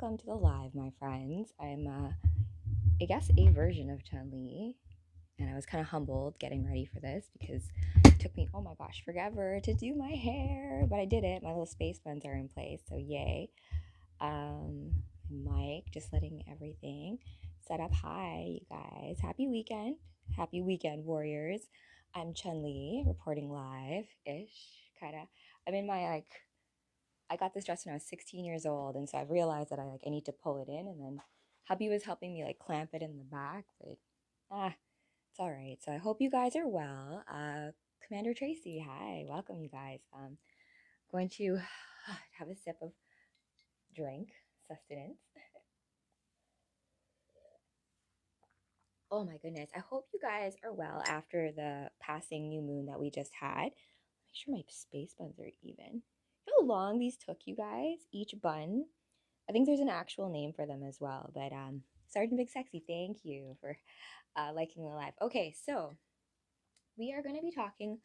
welcome to the live, my friends. I'm, I guess, a version of Chun-Li, and I was kind of humbled getting ready for this because it took me, oh my gosh, forever to do my hair, but I did it. My little space buns are in place, so yay. Um, Mic, just letting everything set up. Hi, you guys. Happy weekend. Happy weekend, warriors. I'm Chun-Li, reporting live-ish, kind of. I'm in my, I got this dress when I was 16 years old, and so I've realized that I need to pull it in, and then hubby was helping me clamp it in the back, but it's all right. So I hope you guys are well. Commander Tracy, hi, welcome you guys. Going to have a sip of drink sustenance. Oh my goodness, I hope you guys are well after the passing new moon that we just had. Make sure my space buns are even. You know how long these took, you guys? Each bun. I think there's an actual name for them as well. But Sergeant Big Sexy, thank you for liking the live. Okay, so we are going to be talking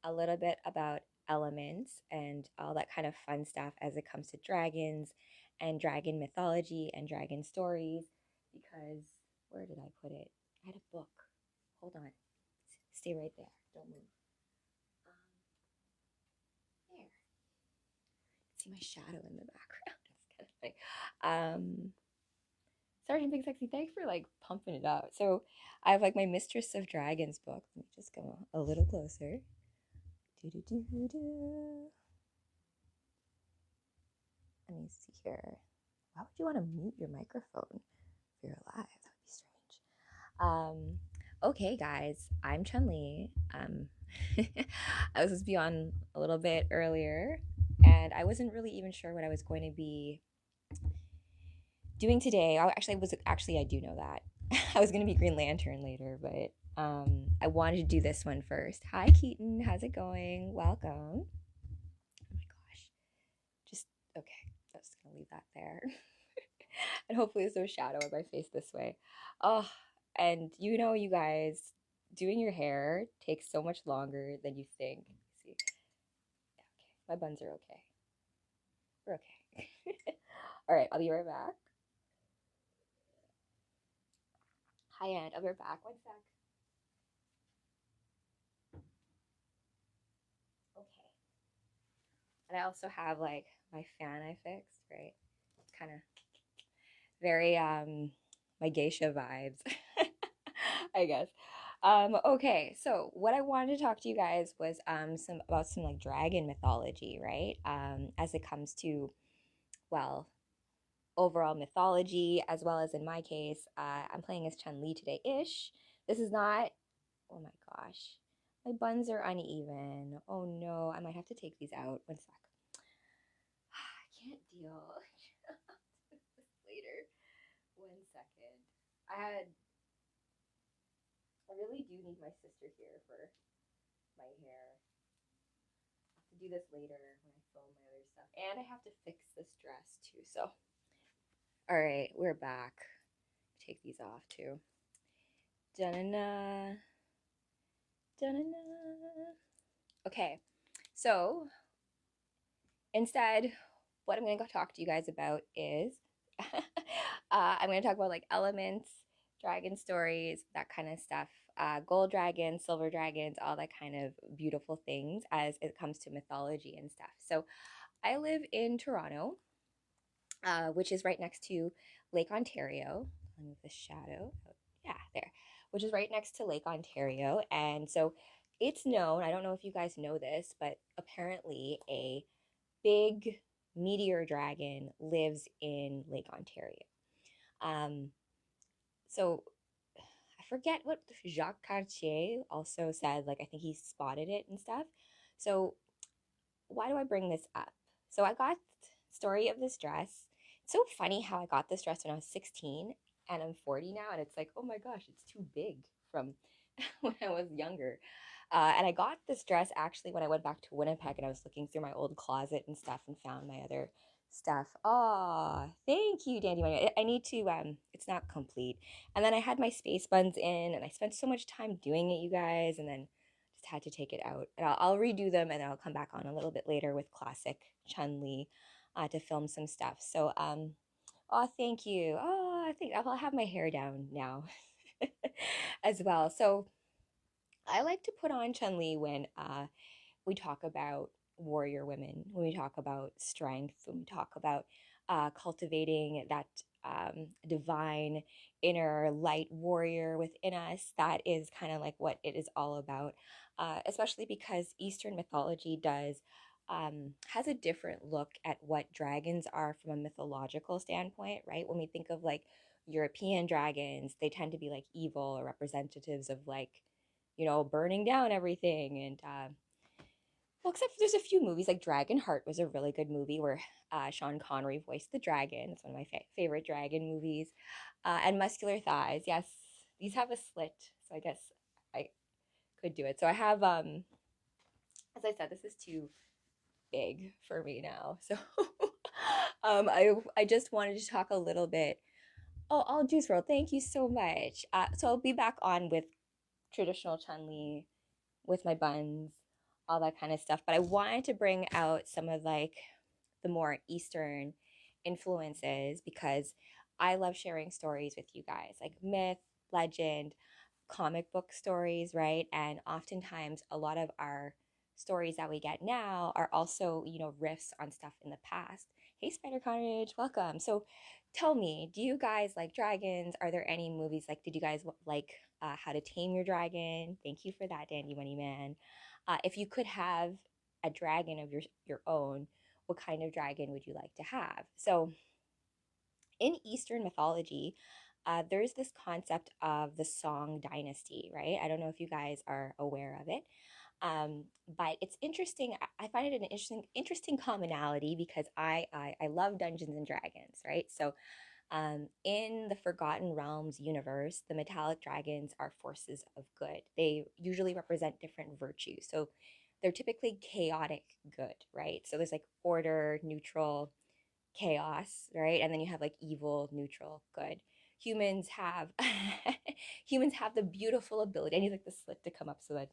a little bit about elements and all that kind of fun stuff as it comes to dragons and dragon mythology and dragon stories. Because where did I put it? I had a book. Hold on. Stay right there. Don't move. There. See my shadow in the background. It's kind of funny. Sergeant Big Sexy, thanks for pumping it up. So I have my Mistress of Dragons book. Let me just go a little closer. Do-do-do-do. Let me see here. Why would you want to mute your microphone if you're alive? That would be strange. Okay, guys, I'm Chun-Li. I was supposed to be on a little bit earlier, and I wasn't really even sure what I was going to be doing today. I do know that. I was going to be Green Lantern later, but I wanted to do this one first. Hi, Keaton. How's it going? Welcome. Oh my gosh. Just, okay. I'm just going to leave that there. And hopefully there's no shadow of my face this way. Oh, and you guys, doing your hair takes so much longer than you think. See? Yeah, okay. My buns are okay. We're okay. All right, I'll be right back. Hi, Aunt. I'll be right back. One sec. Okay. And I also have my fan I fixed, right? Kind of very my geisha vibes, I guess. Okay, so what I wanted to talk to you guys was some dragon mythology, right? As it comes to, well, overall mythology, as well as in my case, I'm playing as Chun-Li today-ish. This is not, oh my gosh, my buns are uneven. Oh no, I might have to take these out. One sec. I can't deal. Later. 1 second. I really do need my sister here for my hair. I have to do this later when I film my other stuff. And I have to fix this dress too. So, all right, we're back. Take these off too. Da-na-na. Da-na-na. Okay, so instead, what I'm going to talk to you guys about is I'm going to talk about elements, dragon stories, that kind of stuff. Gold dragons, silver dragons, all that kind of beautiful things as it comes to mythology and stuff. So I live in Toronto, which is right next to Lake Ontario. Let me move the shadow. Oh, yeah, there. Which is right next to Lake Ontario. And so it's known, I don't know if you guys know this, but apparently a big meteor dragon lives in Lake Ontario. Um, so I forget what Jacques Cartier also said. I think he spotted it and stuff. So why do I bring this up? So I got the story of this dress. It's so funny how I got this dress when I was 16 and I'm 40 now, and it's oh my gosh, it's too big from when I was younger. And I got this dress actually when I went back to Winnipeg and I was looking through my old closet and stuff and found my other stuff. Oh, thank you, Dandy Money. I need to, it's not complete. And then I had my space buns in and I spent so much time doing it, you guys, and then just had to take it out. And I'll redo them and then I'll come back on a little bit later with classic Chun-Li to film some stuff. So, Oh, thank you. Oh, I think I'll have my hair down now as well. So I like to put on Chun-Li when we talk about warrior women, when we talk about strength, when we talk about cultivating that divine inner light warrior within us. That is kind of like what it is all about, especially because Eastern mythology does. Has a different look at what dragons are from a mythological standpoint, right? When we think of like European dragons, they tend to be like evil or representatives of like, burning down everything. And well, except there's a few movies like Dragonheart was a really good movie where Sean Connery voiced the dragon. It's one of my favorite dragon movies. And Muscular Thighs. Yes, these have a slit, so I guess I could do it. So I have, as I said, this is too big for me now. So I just wanted to talk a little bit. Oh, all Juice World, thank you so much. So I'll be back on with traditional Chun-Li with my buns, all that kind of stuff. But I wanted to bring out some of like the more Eastern influences because I love sharing stories with you guys, like myth, legend, comic book stories, right? And oftentimes a lot of our stories that we get now are also, riffs on stuff in the past. Hey, Spider Cottage, welcome. So tell me, do you guys like dragons? Are there any movies like, did you guys like How to Tame Your Dragon? Thank you for that, Dandy Money Man. If you could have a dragon of your own, what kind of dragon would you like to have? So in Eastern mythology, there's this concept of the Song dynasty, right? I don't know if you guys are aware of it. But it's interesting. I find it an interesting commonality because I love Dungeons and Dragons, right? So in the Forgotten Realms universe, the metallic dragons are forces of good. They usually represent different virtues. So they're typically chaotic good, right? So there's like order, neutral, chaos, right? And then you have like evil, neutral, good. Humans have humans have the beautiful ability. I need like the slit to come up so that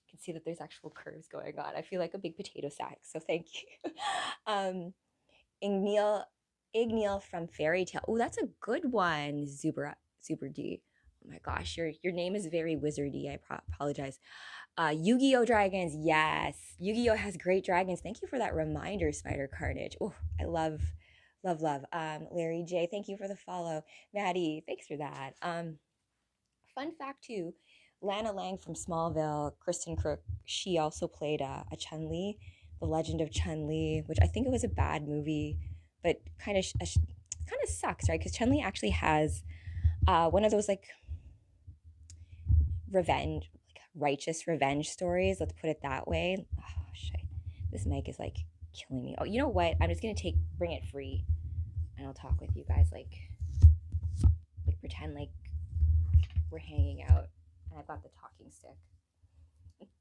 you can see that there's actual curves going on. I feel like a big potato sack, so thank you. Igneal, Igneal from Fairy Tale. Oh, that's a good one, Zuber D. Oh my gosh, your name is very wizardy. I apologize. Yu-Gi-Oh dragons, yes. Yu-Gi-Oh has great dragons. Thank you for that reminder, Spider Carnage. Oh, I love, love, love. Larry J, thank you for the follow. Maddie, thanks for that. Fun fact too, Lana Lang from Smallville, Kristen Crook, she also played a Chun-Li, The Legend of Chun-Li, which I think it was a bad movie, but kind of sucks, right? Because Chun-Li actually has one of those like revenge, like righteous revenge stories. Let's put it that way. Oh, shit. This mic is like killing me. Oh, you know what? I'm just gonna bring it free, and I'll talk with you guys like pretend like we're hanging out, and I've got the talking stick.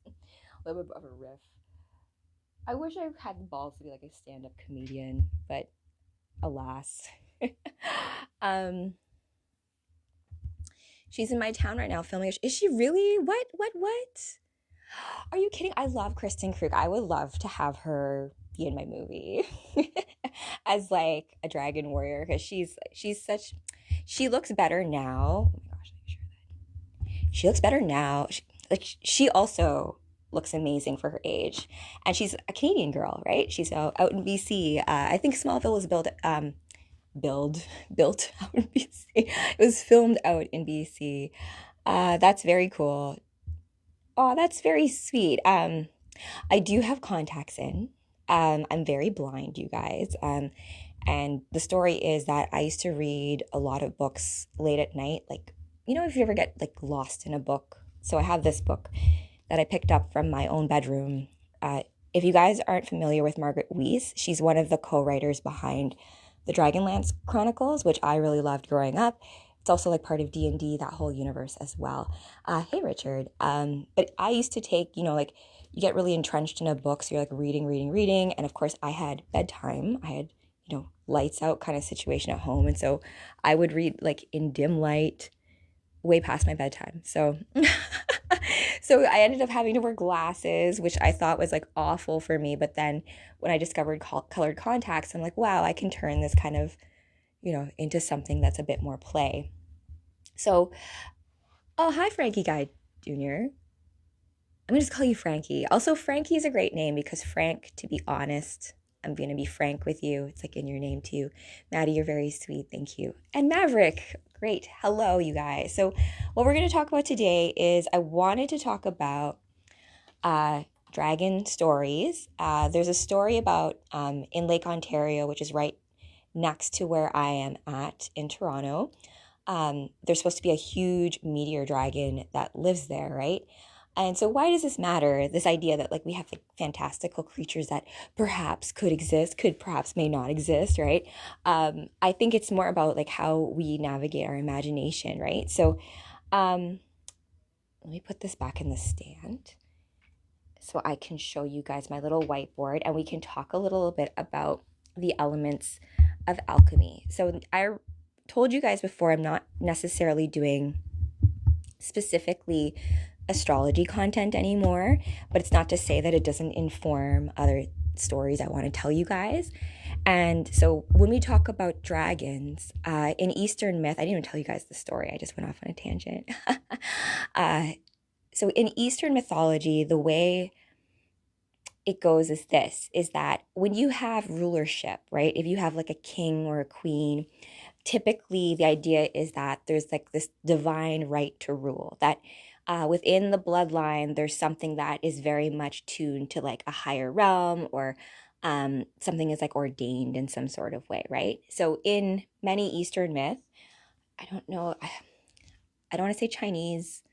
A little bit of a riff. I wish I had the balls to be like a stand-up comedian, but alas. She's in my town right now filming. Is she really? What? Are you kidding? I love Kristen Krug. I would love to have her be in my movie as like a dragon warrior because she looks better now. Oh my gosh, let me share that. She looks better now. She also looks amazing for her age, and she's a Canadian girl, right? She's out in BC. I think Smallville was built out in BC. It was filmed out in BC. That's very cool. Oh, that's very sweet. I do have contacts in. I'm very blind, you guys. And the story is that I used to read a lot of books late at night. Like, if you ever get like lost in a book. So I have this book that I picked up from my own bedroom. If you guys aren't familiar with Margaret Weis, she's one of the co-writers behind the Dragonlance Chronicles, which I really loved growing up. It's also like part of D&D, that whole universe as well. Hey, Richard. But I used to take, like you get really entrenched in a book. So you're like reading. And of course I had bedtime. I had, lights out kind of situation at home. And so I would read like in dim light way past my bedtime. So, so I ended up having to wear glasses, which I thought was like awful for me. But then when I discovered colored contacts, I'm like, wow, I can turn this kind of, into something that's a bit more play. So, oh, hi, Frankie Guy Jr. I'm gonna just call you Frankie. Also, Frankie is a great name because Frank, to be honest, I'm gonna be frank with you. It's like in your name too. Maddie, you're very sweet. Thank you. And Maverick, great. Hello, you guys. So, what we're gonna talk about today is I wanted to talk about dragon stories. There's a story about in Lake Ontario, which is right next to where I am at in Toronto. There's supposed to be a huge meteor dragon that lives there, right? And so why does this matter? This idea that like we have like fantastical creatures that perhaps could exist, could perhaps may not exist, right? I think it's more about like how we navigate our imagination, right? So let me put this back in the stand so I can show you guys my little whiteboard and we can talk a little bit about the elements of alchemy. So I told you guys before, I'm not necessarily doing specifically astrology content anymore, but it's not to say that it doesn't inform other stories I want to tell you guys. And so when we talk about dragons, in Eastern myth, I didn't even tell you guys the story, I just went off on a tangent. So in Eastern mythology, the way it goes is that when you have rulership, right? If you have like a king or a queen, typically the idea is that there's like this divine right to rule, that within the bloodline, there's something that is very much tuned to like a higher realm or something is like ordained in some sort of way, right? So in many Eastern myth, I don't know, I don't want to say Chinese,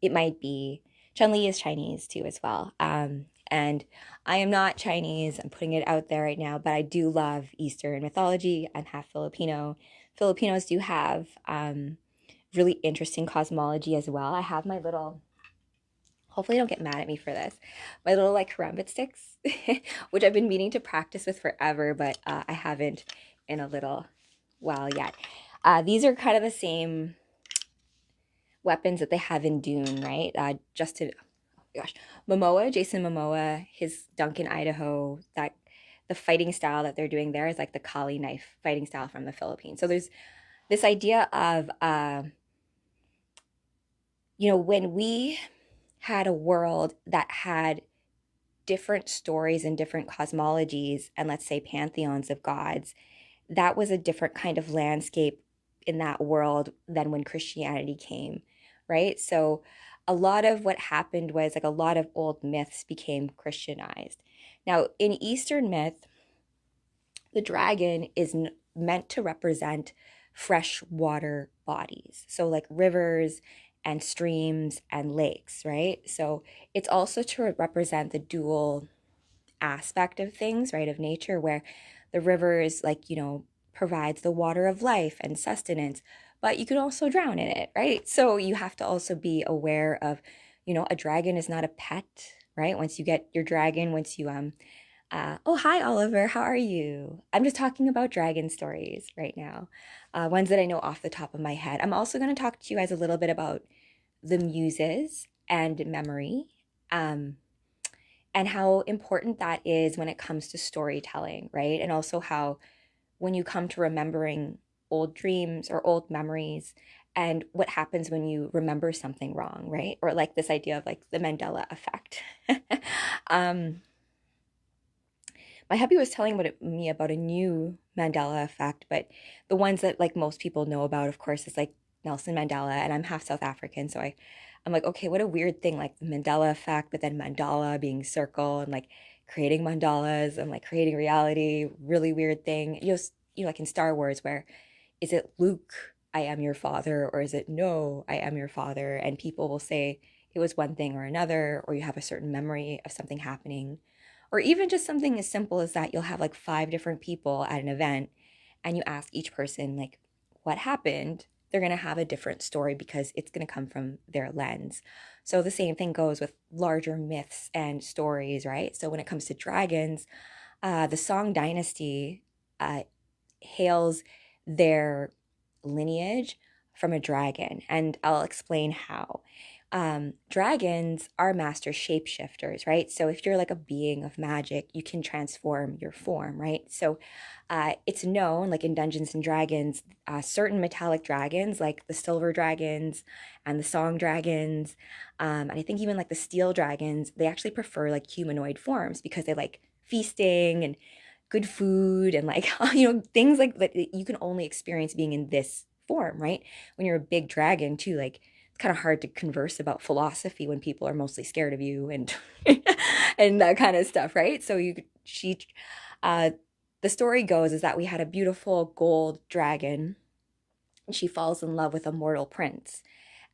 it might be. Chun-Li is Chinese too as well. And I am not Chinese, I'm putting it out there right now, but I do love Eastern mythology. I'm half Filipino. Filipinos do have really interesting cosmology as well. I have my little, hopefully don't get mad at me for this, my little like karambit sticks, which I've been meaning to practice with forever, but I haven't in a little while yet. These are kind of the same weapons that they have in Dune, right? Justin, oh my gosh, Jason Momoa, his Duncan, Idaho, that the fighting style that they're doing there is like the Kali knife fighting style from the Philippines. So there's this idea of, when we had a world that had different stories and different cosmologies and let's say pantheons of gods, that was a different kind of landscape in that world than when Christianity came, right? So a lot of what happened was like a lot of old myths became Christianized. Now, in Eastern myth, the dragon is meant to represent freshwater bodies. So like rivers and streams and lakes, right? So it's also to represent the dual aspect of things, right, of nature, where the rivers, like, provides the water of life and sustenance, but you can also drown in it, right? So you have to also be aware of, a dragon is not a pet, right? Once you get your dragon, once you, oh, hi, Oliver, how are you? I'm just talking about dragon stories right now, ones that I know off the top of my head. I'm also going to talk to you guys a little bit about the muses and memory, and how important that is when it comes to storytelling, right? And also how when you come to remembering old dreams or old memories and what happens when you remember something wrong, right? Or like this idea of like the Mandela effect. My hubby was telling me about a new Mandela effect, but the ones that like most people know about, of course, is like Nelson Mandela, and I'm half South African, so I'm like, okay, what a weird thing, like the Mandela effect, but then mandala being circle and like creating mandalas and like creating reality, really weird thing. Like in Star Wars, where is it Luke, I am your father, or is it no, I am your father? And people will say it was one thing or another, or you have a certain memory of something happening. Or even just something as simple as that, you'll have like 5 different people at an event and you ask each person like what happened. They're going to have a different story because it's going to come from their lens. So the same thing goes with larger myths and stories, right? So when it comes to dragons, the Song Dynasty hails their lineage from a dragon, and I'll explain how. Dragons are master shapeshifters, right? So if you're like a being of magic, you can transform your form, right? So it's known, like in Dungeons and Dragons, certain metallic dragons, like the silver dragons and the song dragons, and I think even like the steel dragons, they actually prefer like humanoid forms because they like feasting and good food and like things like that you can only experience being in this form, right? When you're a big dragon too, like it's kind of hard to converse about philosophy when people are mostly scared of you and and that kind of stuff, right? So she uh the story goes is that we had a beautiful gold dragon and she falls in love with a mortal prince,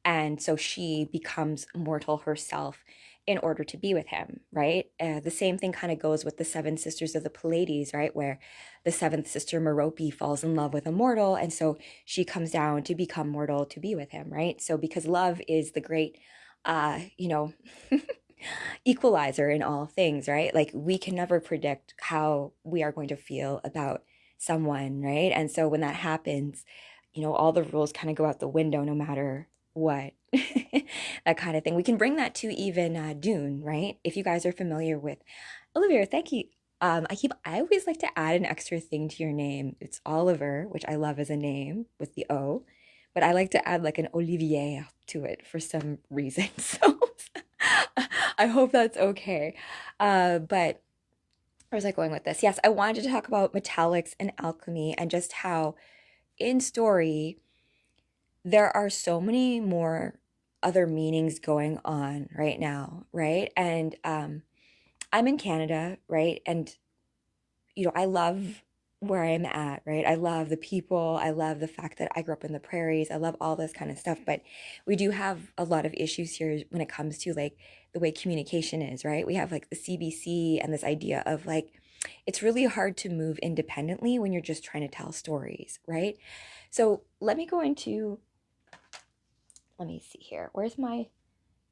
and so she becomes mortal herself in order to be with him, right? The same thing kind of goes with the seven sisters of the Pleiades, right? Where the seventh sister, Merope, falls in love with a mortal. And so she comes down to become mortal to be with him, right? So because love is the great, uh, you know, equalizer in all things, right? Like we can never predict how we are going to feel about someone, right? And so when that happens, all the rules kind of go out the window no matter what. That kind of thing. We can bring that to even Dune, right? If you guys are familiar with Olivia, thank you. I always like to add an extra thing to your name. It's Oliver, which I love as a name with the O, but I like to add like an Olivier to it for some reason. So I hope that's okay. But where was I going with this? Yes, I wanted to talk about metallics and alchemy and just how in story there are so many more other meanings going on right now, right? And I'm in Canada, right? And I love where I'm at, right? I love the people. I love the fact that I grew up in the prairies. I love all this kind of stuff. But we do have a lot of issues here when it comes to like the way communication is, right? We have like the CBC and this idea of like, it's really hard to move independently when you're just trying to tell stories, right? So let me see here. Where's my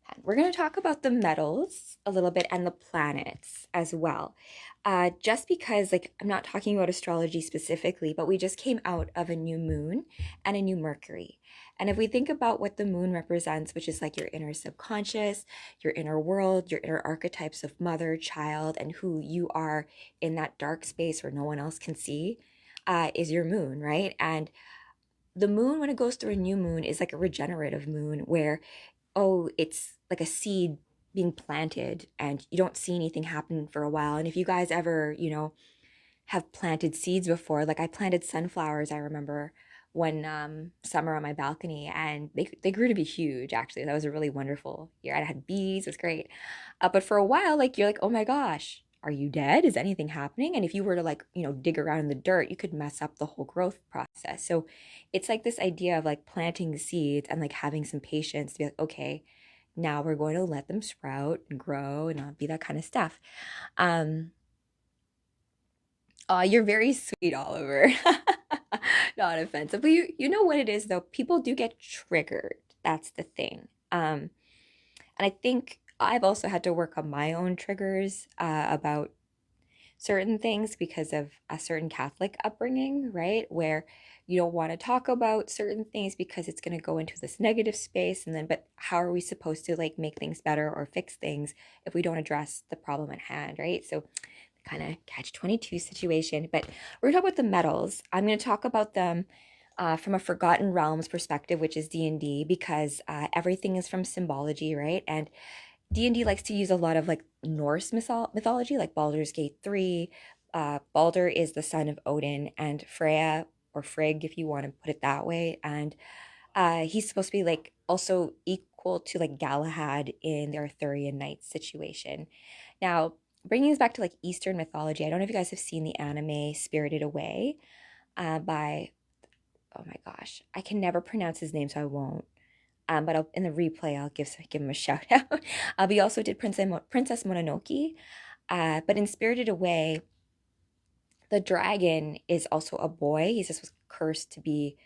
pen? We're going to talk about the metals a little bit and the planets as well. Just because, like, I'm not talking about astrology specifically, but we just came out of a new moon and a new Mercury. And if we think about what the moon represents, which is like your inner subconscious, your inner world, your inner archetypes of mother, child, and who you are in that dark space where no one else can see, is your moon, right? And the moon, when it goes through a new moon, is like a regenerative moon where, oh, it's like a seed being planted and you don't see anything happen for a while. And if you guys ever, have planted seeds before, like I planted sunflowers, I remember one summer on my balcony, and they grew to be huge. Actually, that was a really wonderful year. I had bees, it was great. But for a while, like you're like, oh my gosh, are you dead? Is anything happening? And if you were to like dig around in the dirt, you could mess up the whole growth process. So it's like this idea of like planting seeds and like having some patience to be like, okay, now we're going to let them sprout and grow and not be that kind of stuff. um Oh, you're very sweet, Oliver. Not offensive. But you know what it is though? People do get triggered. That's the thing. And I think I've also had to work on my own triggers about certain things because of a certain Catholic upbringing, right? Where you don't want to talk about certain things because it's going to go into this negative space. And then, but how are we supposed to like make things better or fix things if we don't address the problem at hand, right? So kind of catch 22 situation. But we're going to talk about the metals. I'm going to talk about them from a Forgotten Realms perspective, which is D&D, because everything is from symbology, right? And D&D likes to use a lot of like Norse mythology, like Baldur's Gate 3. Baldur is the son of Odin and Freya, or Frigg, if you want to put it that way. And he's supposed to be like also equal to like Galahad in the Arthurian Knights situation. Now, bringing us back to like Eastern mythology, I don't know if you guys have seen the anime Spirited Away by, oh my gosh, I can never pronounce his name, so I won't. But in the replay, I'll give him a shout out. But he also did Princess Mononoke. But in Spirited Away, the dragon is also a boy. He just was cursed to be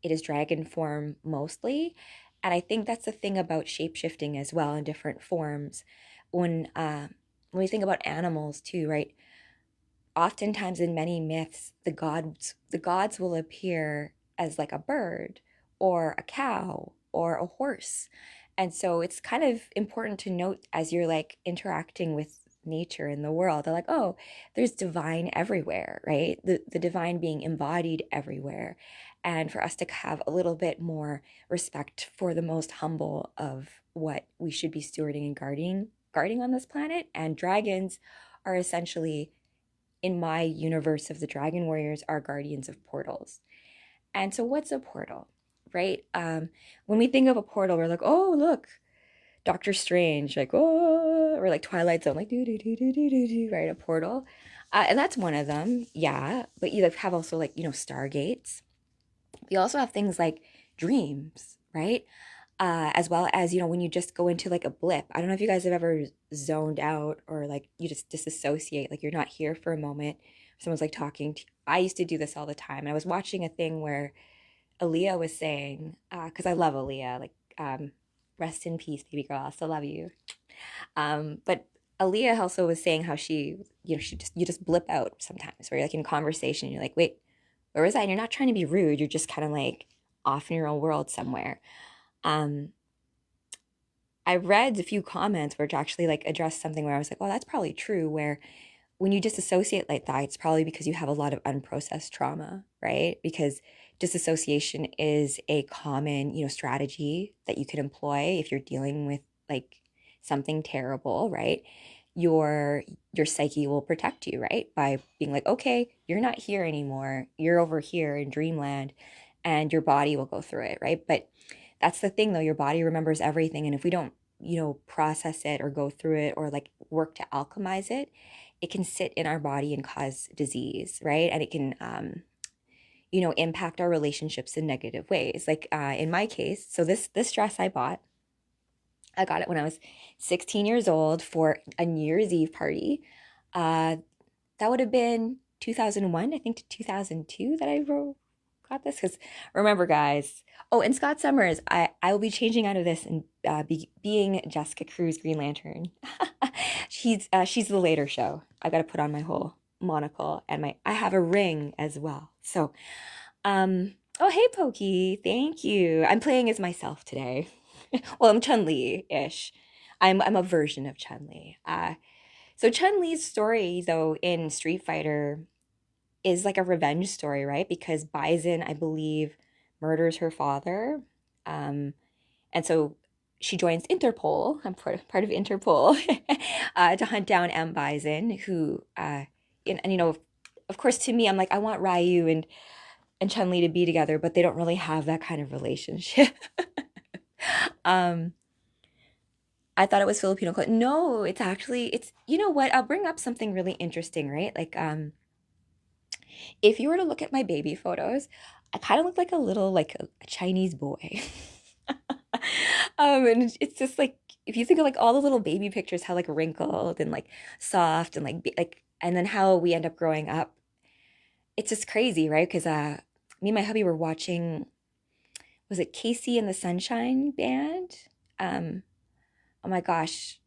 in his dragon form mostly. And I think that's the thing about shapeshifting as well in different forms. When we think about animals too, right? Oftentimes in many myths, the gods will appear as like a bird or a cow or a horse. And so it's kind of important to note as you're like interacting with nature in the world. They're like, oh, there's divine everywhere, right? The divine being embodied everywhere. And for us to have a little bit more respect for the most humble of what we should be stewarding and guarding on this planet. And dragons are essentially, in my universe of the dragon warriors, are guardians of portals. And so what's a portal? Right? When we think of a portal, we're like, oh, look, Doctor Strange, like, oh, or like Twilight Zone, like, do, do, do, do, do, do, do, right? A portal. And that's one of them, yeah. But you have also like, stargates. We also have things like dreams, right? As well as, when you just go into like a blip. I don't know if you guys have ever zoned out or like you just disassociate, like you're not here for a moment. Someone's like talking to you. I used to do this all the time. And I was watching a thing where Aaliyah was saying, because I love Aaliyah, like, rest in peace, baby girl. I still love you. But Aaliyah also was saying how you just blip out sometimes, where you're like in conversation, you're like, wait, where was I? And you're not trying to be rude. You're just kind of like off in your own world somewhere. Um, I read a few comments which actually like addressed something where I was like, well, that's probably true. Where when you disassociate like that, it's probably because you have a lot of unprocessed trauma, right? Because disassociation is a common, strategy that you could employ if you're dealing with like something terrible, right? Your psyche will protect you, right? By being like, okay, you're not here anymore. You're over here in dreamland, and your body will go through it, right? But that's the thing though, your body remembers everything. And if we don't, process it or go through it or like work to alchemize it, it can sit in our body and cause disease, right? And it can, impact our relationships in negative ways. Like in my case, so this dress I got it when I was 16 years old for a New Year's Eve party. Uh, that would have been 2001, I think, to 2002 that I got this. Because remember, guys, oh, and Scott Summers, I will be changing out of this and being Jessica Cruz Green Lantern. She's the later show. I got to put on my whole monocle and I have a ring as well. So, oh, hey, Pokey, thank you. I'm playing as myself today. Well, I'm Chun-Li ish. I'm a version of Chun-Li. So Chun-Li's story, though, in Street Fighter is like a revenge story, right? Because Bison, I believe, murders her father. And so she joins Interpol. I'm part of Interpol to hunt down M. Bison, who, of course, to me, I'm like, I want Ryu and Chun-Li to be together, but they don't really have that kind of relationship. um, I thought it was Filipino. No, it's, you know what? I'll bring up something really interesting, right? Like, if you were to look at my baby photos, I kind of look like a Chinese boy. And it's just like, if you think of like all the little baby pictures, how like wrinkled and like soft and like, and then how we end up growing up, it's just crazy, right? Because me and my hubby were watching, was it Casey and the Sunshine Band? Oh my gosh,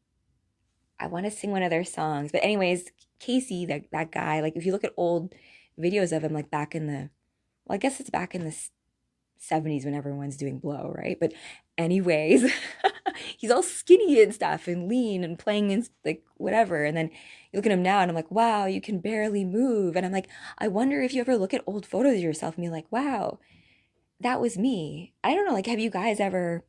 I want to sing one of their songs. But anyways, Casey, that guy, like if you look at old videos of him, like back in the, well, I guess it's back in the 70s when everyone's doing blow, right? But anyways, he's all skinny and stuff and lean and playing in like whatever. And then you look at him now and I'm like, wow, you can barely move. And I'm like, I wonder if you ever look at old photos of yourself and be like, wow, that was me. I don't know, like, have you guys ever,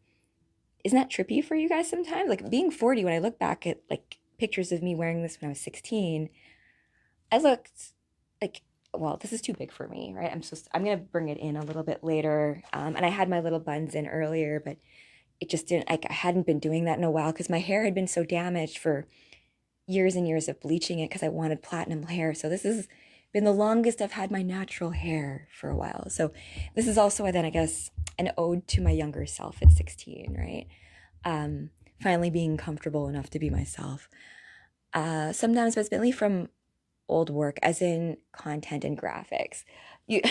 isn't that trippy for you guys sometimes? Like being 40, when I look back at like pictures of me wearing this when I was 16, I looked like, well, this is too big for me, right? I'm gonna bring it in a little bit later. And I had my little buns in earlier, but it just didn't, like, I hadn't been doing that in a while because my hair had been so damaged for years and years of bleaching it because I wanted platinum hair. So this has been the longest I've had my natural hair for a while. So this is also then, I guess, an ode to my younger self at 16, right? Finally being comfortable enough to be myself. Sometimes, but it's mainly from old work, as in content and graphics. You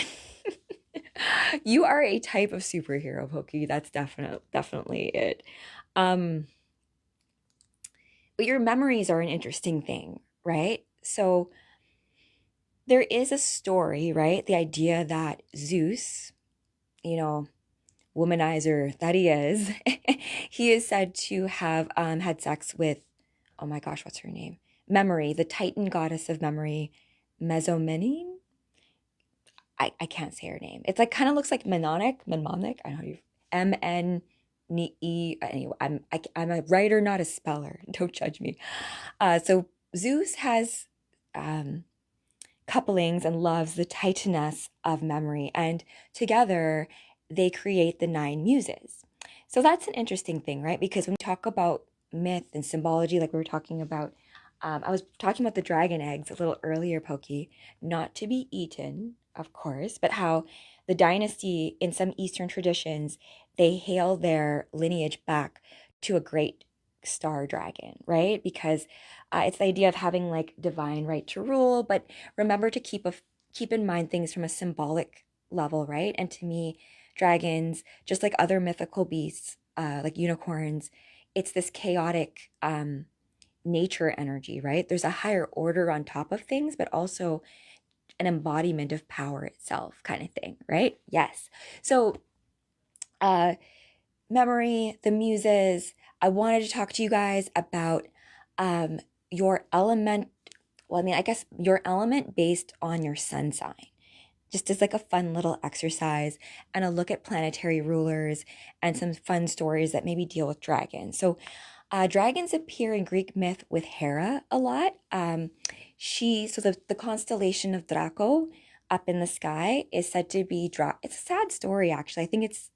you are a type of superhero, Pokey. That's definitely it. But your memories are an interesting thing, right? So there is a story, right? The idea that Zeus, you know, womanizer that he is, he is said to have had sex with, oh my gosh, what's her name? Memory, the Titan goddess of memory, Mesomenine. I can't say her name. It's like kind of looks like mnemonic. I don't know how you MNE. Anyway, I'm a writer, not a speller. Don't judge me. So Zeus has couplings and loves the Titaness of memory, and together they create the nine muses. So that's an interesting thing, right? Because when we talk about myth and symbology, like we were talking about, I was talking about the dragon eggs a little earlier, Pokey, not to be eaten, of course, but how the dynasty in some Eastern traditions, they hail their lineage back to a great star dragon, right? Because it's the idea of having like divine right to rule, but remember to keep in mind things from a symbolic level, right? And to me, dragons, just like other mythical beasts, like unicorns, it's this chaotic nature energy, right? There's a higher order on top of things, but also an embodiment of power itself, kind of thing, right? Yes. So, memory, the muses. I wanted to talk to you guys about your element. Well, I mean, I guess your element based on your sun sign, just as like a fun little exercise and a look at planetary rulers and some fun stories that maybe deal with dragons. So, dragons appear in Greek myth with Hera a lot. The constellation of Draco up in the sky is said to be It's a sad story, actually. I think it's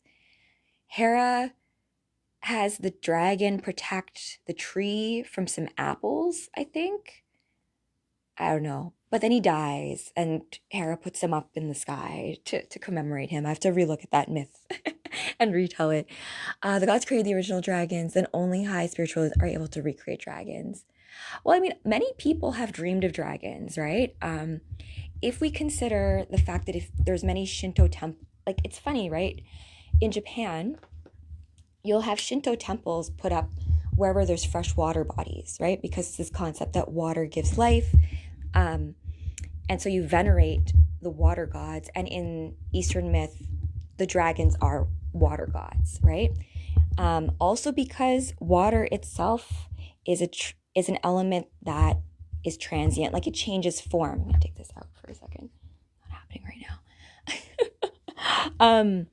Hera has the dragon protect the tree from some apples, I think. I don't know. But then he dies, and Hera puts him up in the sky to commemorate him. I have to relook at that myth and retell it. The gods created the original dragons, and only high spiritualists are able to recreate dragons. Well, I mean, many people have dreamed of dragons, right? If we consider the fact that if there's many Shinto temples, like it's funny, right? In Japan, you'll have Shinto temples put up wherever there's fresh water bodies, right? Because it's this concept that water gives life. And so you venerate the water gods. And in Eastern myth, the dragons are water gods, right? Also because water itself is an element that is transient, like it changes form. I'm gonna take this out for a second. Not happening right now.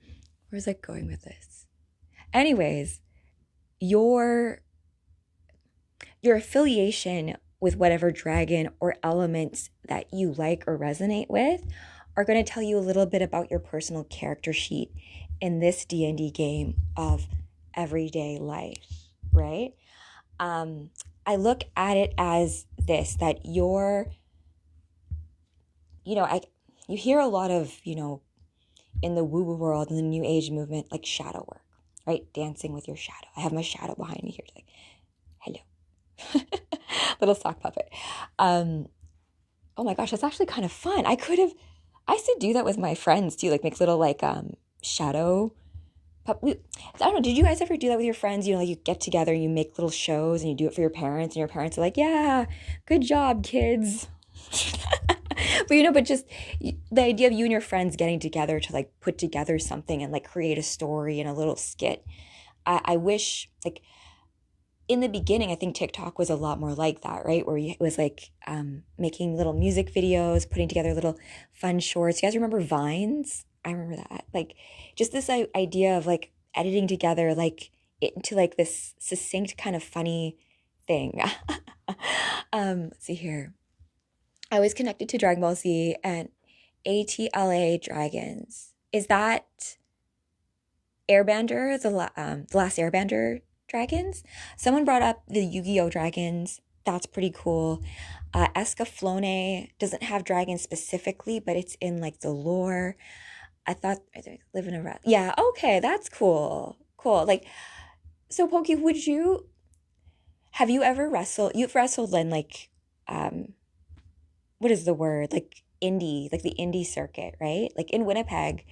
Where's I going with this? Anyways, your affiliation with whatever dragon or elements that you like or resonate with are going to tell you a little bit about your personal character sheet in this D&D game of everyday life, right? I look at it as this, that you hear a lot of, in the woo-woo world, in the new age movement, like shadow work, right? Dancing with your shadow. I have my shadow behind me here, like, hello. Little sock puppet. Oh my gosh, that's actually kind of fun. I used to do that with my friends too, like make little like shadow I don't know, did you guys ever do that with your friends? Like you get together and you make little shows and you do it for your parents, and your parents are like, yeah, good job, kids. But just the idea of you and your friends getting together to like put together something and like create a story and a little skit. I wish, like, in the beginning, I think TikTok was a lot more like that, right? Where it was like making little music videos, putting together little fun shorts. You guys remember Vines? I remember that. Like, just this idea of like editing together like into like this succinct kind of funny thing. Let's see here. I was connected to Dragon Ball Z and ATLA Dragons. Is that Airbender, the last Airbender dragons? Someone brought up the Yu-Gi-Oh dragons. That's pretty cool. Escaflowne doesn't have dragons specifically, but it's in like the lore. I thought I live in a rat. Yeah, okay, that's cool. Cool. Like, so Pokey, have you ever wrestled? You've wrestled in like, what is the word? Like like the indie circuit, right? Like in Winnipeg,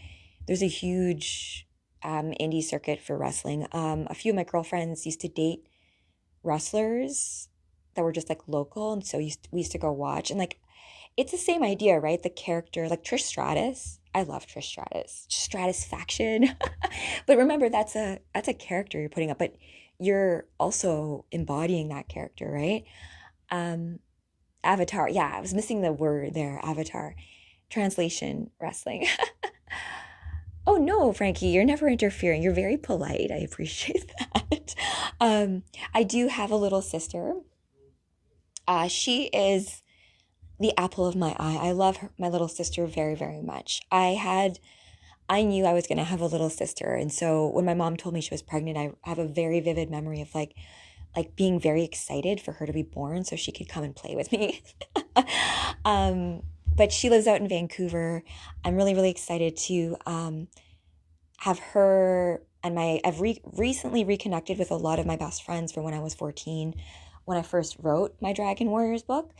there's a huge indie circuit for wrestling. A few of my girlfriends used to date wrestlers that were just like local, and so we used to go watch, and like it's the same idea, right? The character, like Trish Stratus, I love Trish Stratus. Stratisfaction. But remember, that's a character you're putting up, but you're also embodying that character, right? Um, Avatar. Yeah, I was missing the word there. Avatar. Translation wrestling. Oh no, Frankie, you're never interfering. You're very polite. I appreciate that. Um, I do have a little sister. She is the apple of my eye. I love her, my little sister very, very much. I knew I was going to have a little sister. And so when my mom told me she was pregnant, I have a very vivid memory of like being very excited for her to be born so she could come and play with me. um, but she lives out in Vancouver. I'm really, really excited to have her and recently reconnected with a lot of my best friends from when I was 14, when I first wrote my Dragon Warriors book.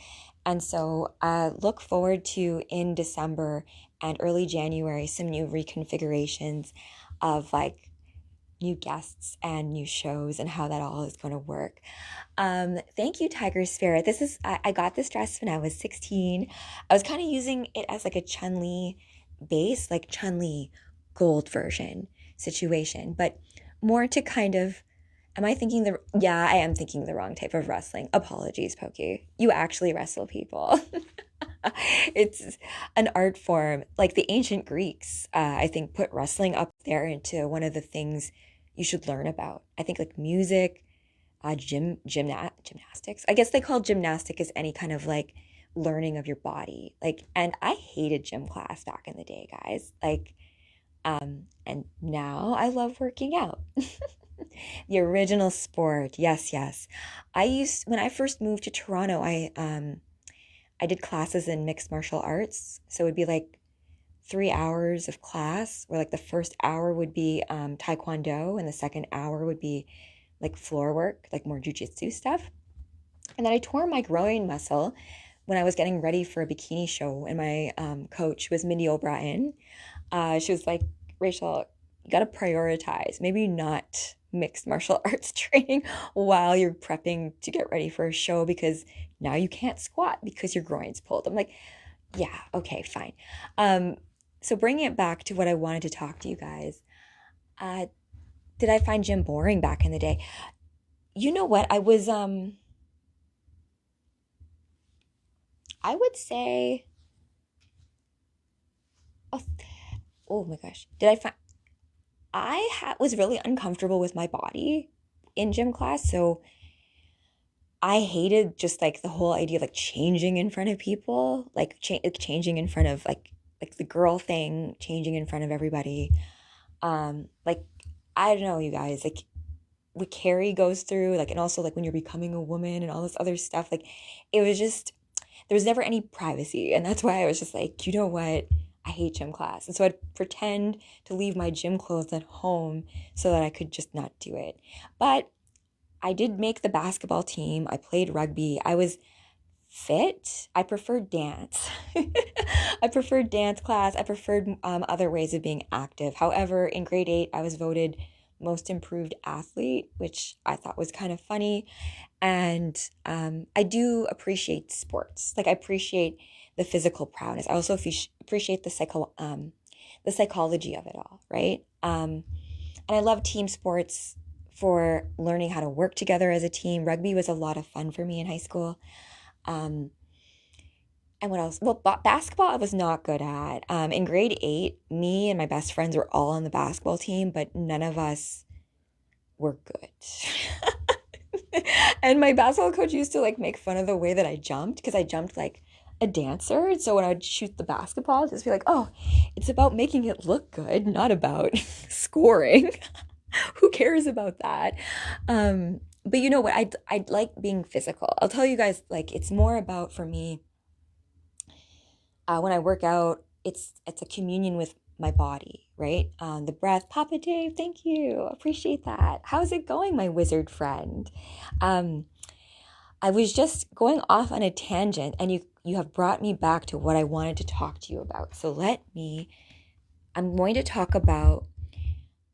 And so look forward to in December and early January some new reconfigurations of like new guests and new shows and how that all is going to work. Thank you, Tiger Spirit. I got this dress when I was 16. I was kind of using it as like a Chun-Li base, like Chun-Li Gold version situation, but more to kind of, yeah, I am thinking the wrong type of wrestling. Apologies, Pokey. You actually wrestle people. It's an art form. Like the ancient Greeks, I think put wrestling up there into one of the things you should learn about. I think like music, gymnastics. I guess they call gymnastic as any kind of like learning of your body. Like, and I hated gym class back in the day, guys. Like, and now I love working out. The original sport. Yes, yes. When I first moved to Toronto, I did classes in mixed martial arts. So it would be like 3 hours of class, where like the first hour would be taekwondo and the second hour would be like floor work, like more jujitsu stuff. And then I tore my groin muscle when I was getting ready for a bikini show, and my coach was Mindy O'Brien. She was like, Rachel, you got to prioritize. Maybe not mixed martial arts training while you're prepping to get ready for a show because now you can't squat because your groin's pulled. I'm like, yeah, okay, fine. So bringing it back to what I wanted to talk to you guys. Did I find gym boring back in the day? You know what? I would say, oh, oh my gosh, was really uncomfortable with my body in gym class. So I hated just like the whole idea of like changing in front of people, like changing in front of like the girl thing, changing in front of everybody. Like, I don't know, you guys, like what Carrie goes through, like, and also like when you're becoming a woman and all this other stuff, like it was just, there was never any privacy. And that's why I was just like, you know what? I hate gym class. And so I'd pretend to leave my gym clothes at home so that I could just not do it. But I did make the basketball team. I played rugby. I was fit. I preferred dance. I preferred dance class. I preferred other ways of being active. However, in grade 8, I was voted most improved athlete, which I thought was kind of funny. And I do appreciate sports. Like I appreciate the physical prowess. I also appreciate the psychology of it all, right? And I love team sports for learning how to work together as a team. Rugby was a lot of fun for me in high school. And what else? Well, basketball I was not good at. In grade 8, me and my best friends were all on the basketball team, but none of us were good. And my basketball coach used to like make fun of the way that I jumped because I jumped like a dancer. And so when I would shoot the basketball, I'd just be like, oh, it's about making it look good, not about scoring. Who cares about that? But you know what? I'd like being physical. I'll tell you guys, like, it's more about, for me, when I work out, it's a communion with my body, right? The breath. Papa Dave, thank you. Appreciate that. How's it going, my wizard friend? I was just going off on a tangent, and you have brought me back to what I wanted to talk to you about. So I'm going to talk about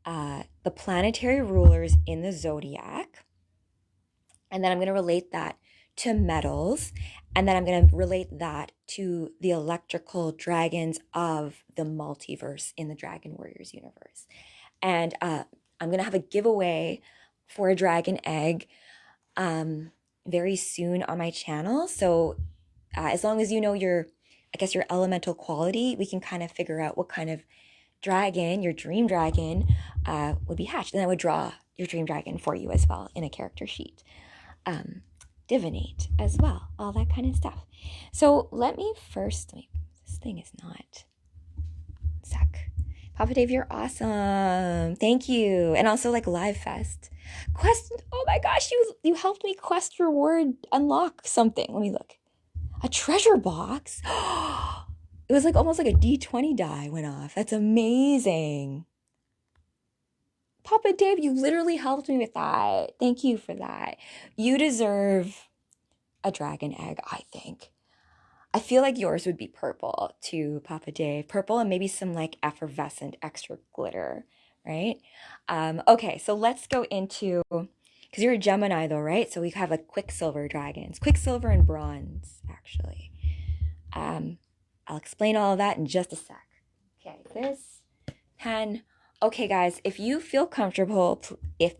the planetary rulers in the zodiac. And then I'm going to relate that to metals, and then I'm going to relate that to the electrical dragons of the multiverse in the Dragon Warriors universe. And I'm going to have a giveaway for a dragon egg very soon on my channel. So as long as you know your elemental quality, we can kind of figure out what kind of dragon, your dream dragon, would be hatched. And I would draw your dream dragon for you as well in a character sheet. Divinate as well, all that kind of stuff. So this thing is not suck. Papa Dave, you're awesome. Thank you. And also like Live Fest. Oh my gosh, you helped me quest reward unlock something. Let me look. A treasure box. It was like almost like a D20 die went off. That's amazing. Papa Dave, you literally helped me with that. Thank you for that. You deserve a dragon egg, I think. I feel like yours would be purple too, Papa Dave. Purple and maybe some like effervescent extra glitter, right? Okay, so let's go into, because you're a Gemini though, right? So we have like Quicksilver dragons, Quicksilver and Bronze, actually. I'll explain all of that in just a sec. Okay, this pen. Okay, guys, if you feel comfortable, if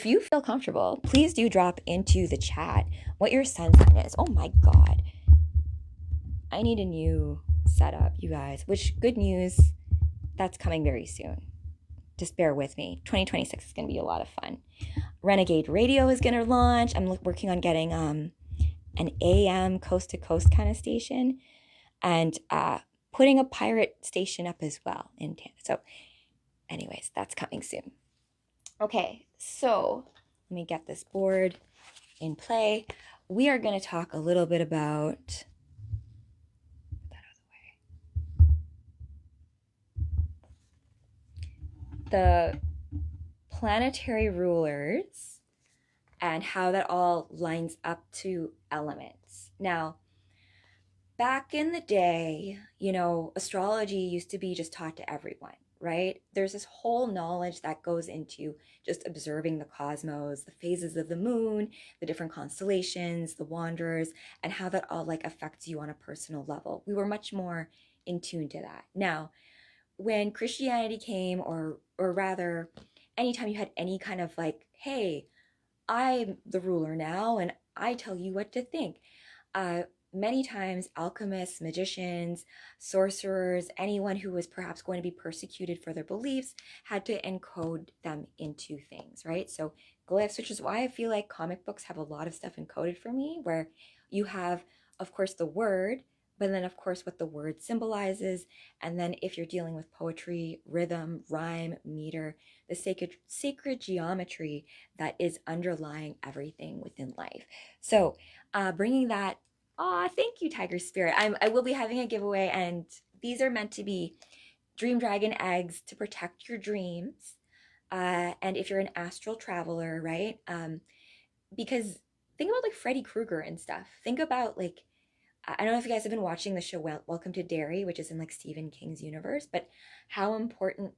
you feel comfortable, please do drop into the chat what your sun sign is. Oh my God, I need a new setup, you guys. Which good news, that's coming very soon. Just bear with me. 2026 is going to be a lot of fun. Renegade Radio is going to launch. I'm working on getting an AM coast to coast kind of station, and putting a pirate station up as well in Tampa. So anyways, that's coming soon. Okay, so let me get this board in play. We are going to talk a little bit about, put that out of the way, the planetary rulers and how that all lines up to elements. Now, back in the day, astrology used to be just taught to everyone, right? There's this whole knowledge that goes into just observing the cosmos, the phases of the moon, the different constellations, the wanderers, and how that all like affects you on a personal level. We were much more in tune to that. Now, when Christianity came, or rather, anytime you had any kind of like, hey, I'm the ruler now, and I tell you what to think. Many times alchemists, magicians, sorcerers, anyone who was perhaps going to be persecuted for their beliefs had to encode them into things, right? So glyphs, which is why I feel like comic books have a lot of stuff encoded for me, where you have, of course, the word, but then of course what the word symbolizes. And then if you're dealing with poetry, rhythm, rhyme, meter, the sacred geometry that is underlying everything within life. So bringing that, thank you, Tiger Spirit. I will be having a giveaway, and these are meant to be dream dragon eggs to protect your dreams. And if you're an astral traveler, right? Because think about like Freddy Krueger and stuff. Think about like, I don't know if you guys have been watching the show Welcome to Derry, which is in like Stephen King's universe, but how important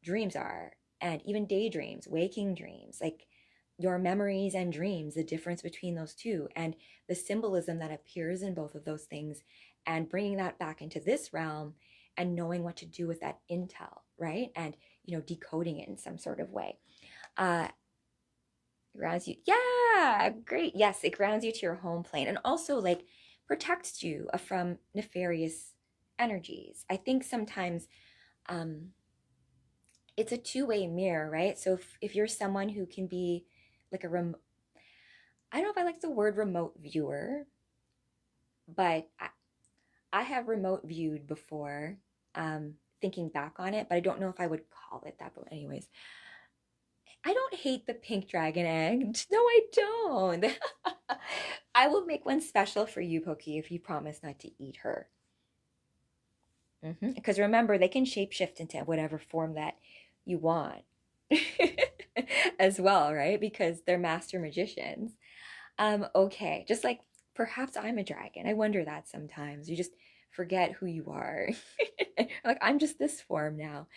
dreams are, and even daydreams, waking dreams, like your memories and dreams, the difference between those two, and the symbolism that appears in both of those things, and bringing that back into this realm and knowing what to do with that intel, right? And, decoding it in some sort of way. It grounds you. Yeah, great. Yes, it grounds you to your home plane, and also like protects you from nefarious energies. I think sometimes it's a two-way mirror, right? So if you're someone who can be like I don't know if I like the word remote viewer, but I have remote viewed before, thinking back on it, but I don't know if I would call it that. But anyways, I don't hate the pink dragon egg. No, I don't. I will make one special for you, Pokey, if you promise not to eat her. Because remember, they can shapeshift into whatever form that you want as well, right? Because they're master magicians. Okay, just like perhaps I'm a dragon. I wonder that sometimes. You just forget who you are. Like, I'm just this form now.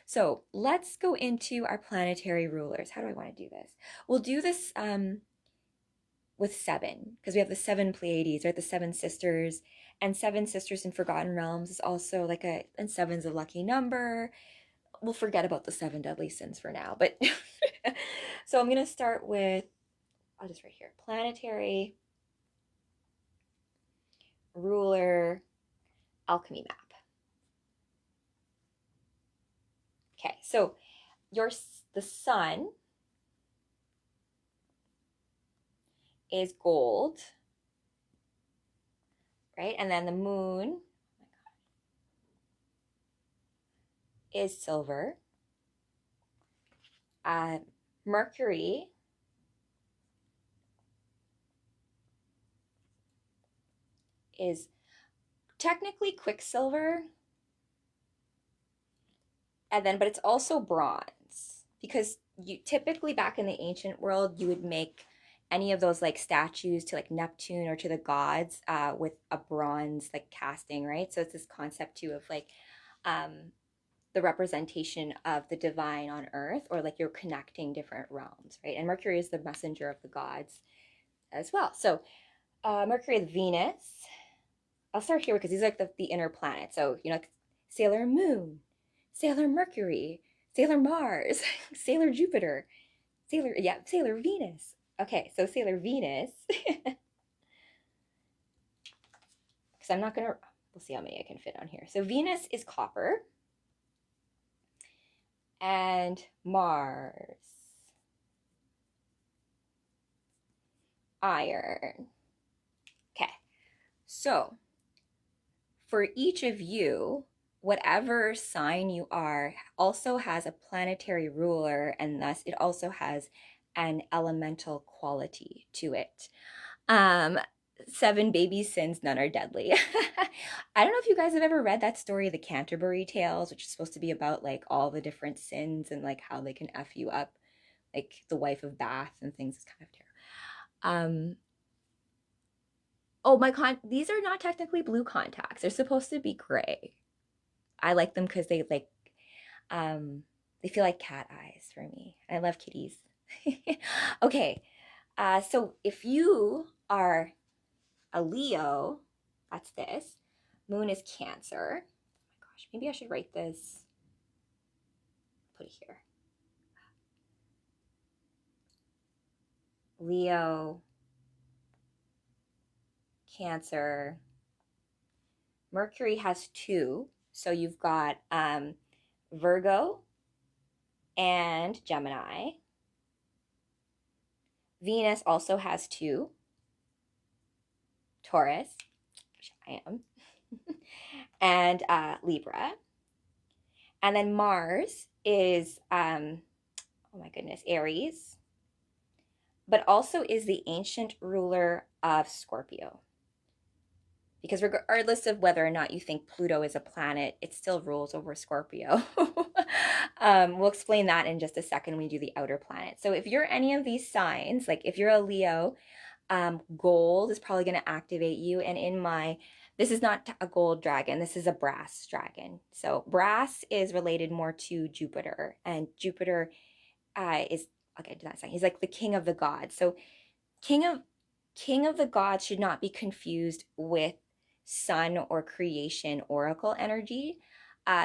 So let's go into our planetary rulers. How do I want to do this? We'll do this with seven, because we have the seven Pleiades, right? The seven sisters, and seven sisters in Forgotten Realms is also like and seven's a lucky number. We'll forget about the seven deadly sins for now, but so I'm going to start with, I'll just write here, planetary ruler alchemy map. Okay, so the sun is gold, right? And then the moon is silver. Mercury is technically quicksilver, and then but it's also bronze, because you typically back in the ancient world you would make any of those like statues to like Neptune or to the gods with a bronze like casting, right? So it's this concept too of like um, the representation of the divine on earth, or like you're connecting different realms, right? And Mercury is the messenger of the gods as well. So Mercury, Venus. I'll start here because these are like the inner planets. So, you know, like Sailor Moon, Sailor Mercury, Sailor Mars, Sailor Jupiter, Sailor Venus. Okay, so Sailor Venus, because I'm not gonna, we'll see how many I can fit on here. So Venus is copper, and Mars, iron. Okay, so for each of you, whatever sign you are also has a planetary ruler, and thus it also has an elemental quality to it. Seven baby sins, none are deadly. I don't know if you guys have ever read that story, the Canterbury Tales, which is supposed to be about like all the different sins and like how they can F you up, like the wife of Bath and things. It's kind of terrible. Oh, these are not technically blue contacts. They're supposed to be gray. I like them because they feel like cat eyes for me. I love kitties. Okay, so if you are a Leo, that's this. Moon is Cancer. Oh my gosh, maybe I should write this. Put it here. Leo, Cancer. Mercury has two. So you've got Virgo and Gemini. Venus also has two. Taurus, which I am, and Libra. And then Mars is, oh my goodness, Aries, but also is the ancient ruler of Scorpio. Because regardless of whether or not you think Pluto is a planet, it still rules over Scorpio. We'll explain that in just a second when we do the outer planets. So if you're any of these signs, like if you're a Leo, gold is probably going to activate you. And this is not a gold dragon, this is a brass dragon. So brass is related more to Jupiter, and Jupiter is, okay, to that side, he's like the king of the gods. So king of the gods should not be confused with sun or creation oracle energy.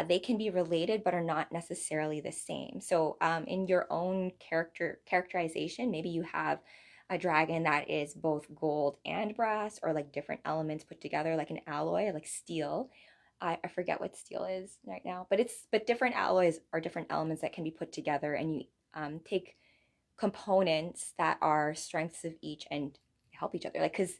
They can be related but are not necessarily the same. So in your own characterization, maybe you have a dragon that is both gold and brass, or like different elements put together, like an alloy, like steel. I forget what steel is right now, but different alloys are different elements that can be put together, and you take components that are strengths of each and help each other. Like, because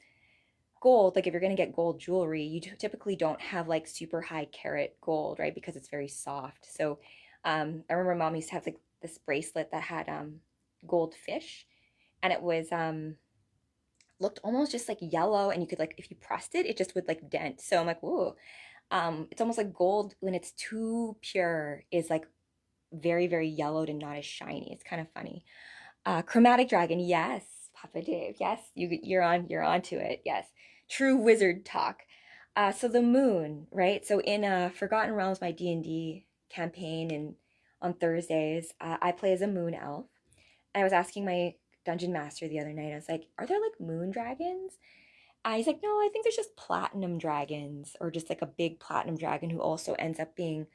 gold, like if you're going to get gold jewelry, you typically don't have like super high carat gold, right? Because it's very soft. So I remember mom used to have like this bracelet that had gold fish, and it was looked almost just like yellow, and you could like, if you pressed it, it just would like dent. So I'm like, whoa. It's almost like gold when it's too pure is like very, very yellowed and not as shiny. It's kind of funny. Chromatic dragon, yes, Papa Dave, yes, you're on to it, yes. True wizard talk. So the moon, right? So in Forgotten Realms, my D&D campaign, and on Thursdays, I play as a moon elf. And I was asking my dungeon master the other night. I was like, are there like moon dragons? He's like, no, I think there's just platinum dragons, or just like a big platinum dragon who also ends up being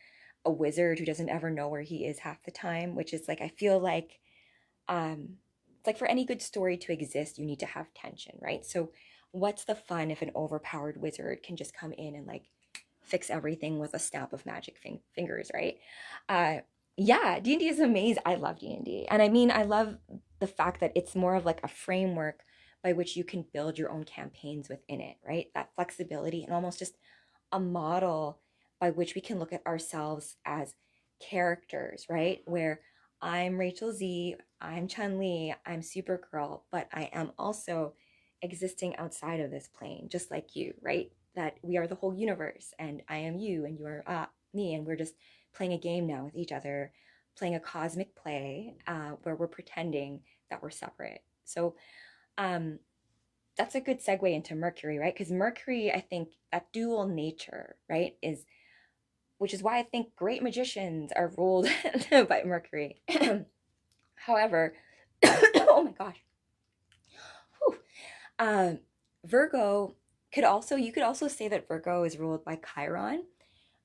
a wizard who doesn't ever know where he is half the time, which is like, I feel like it's like for any good story to exist, you need to have tension, right? So what's the fun if an overpowered wizard can just come in and like fix everything with a snap of magic fingers, right? Uh, yeah, D&D is amazing. I love D&D. And I mean, I love the fact that it's more of like a framework by which you can build your own campaigns within it, right? That flexibility and almost just a model by which we can look at ourselves as characters, right? Where I'm Rachel Z, I'm Chun-Li, I'm Supergirl, but I am also existing outside of this plane, just like you, right? That we are the whole universe, and I am you, and you are me, and we're just playing a game now with each other, playing a cosmic play where we're pretending that we're separate. So um, that's a good segue into Mercury, right? Because Mercury, I think that dual nature, right, is which is why I think great magicians are ruled by Mercury. However, oh my gosh, whew, um, Virgo could also you could also say that Virgo is ruled by Chiron,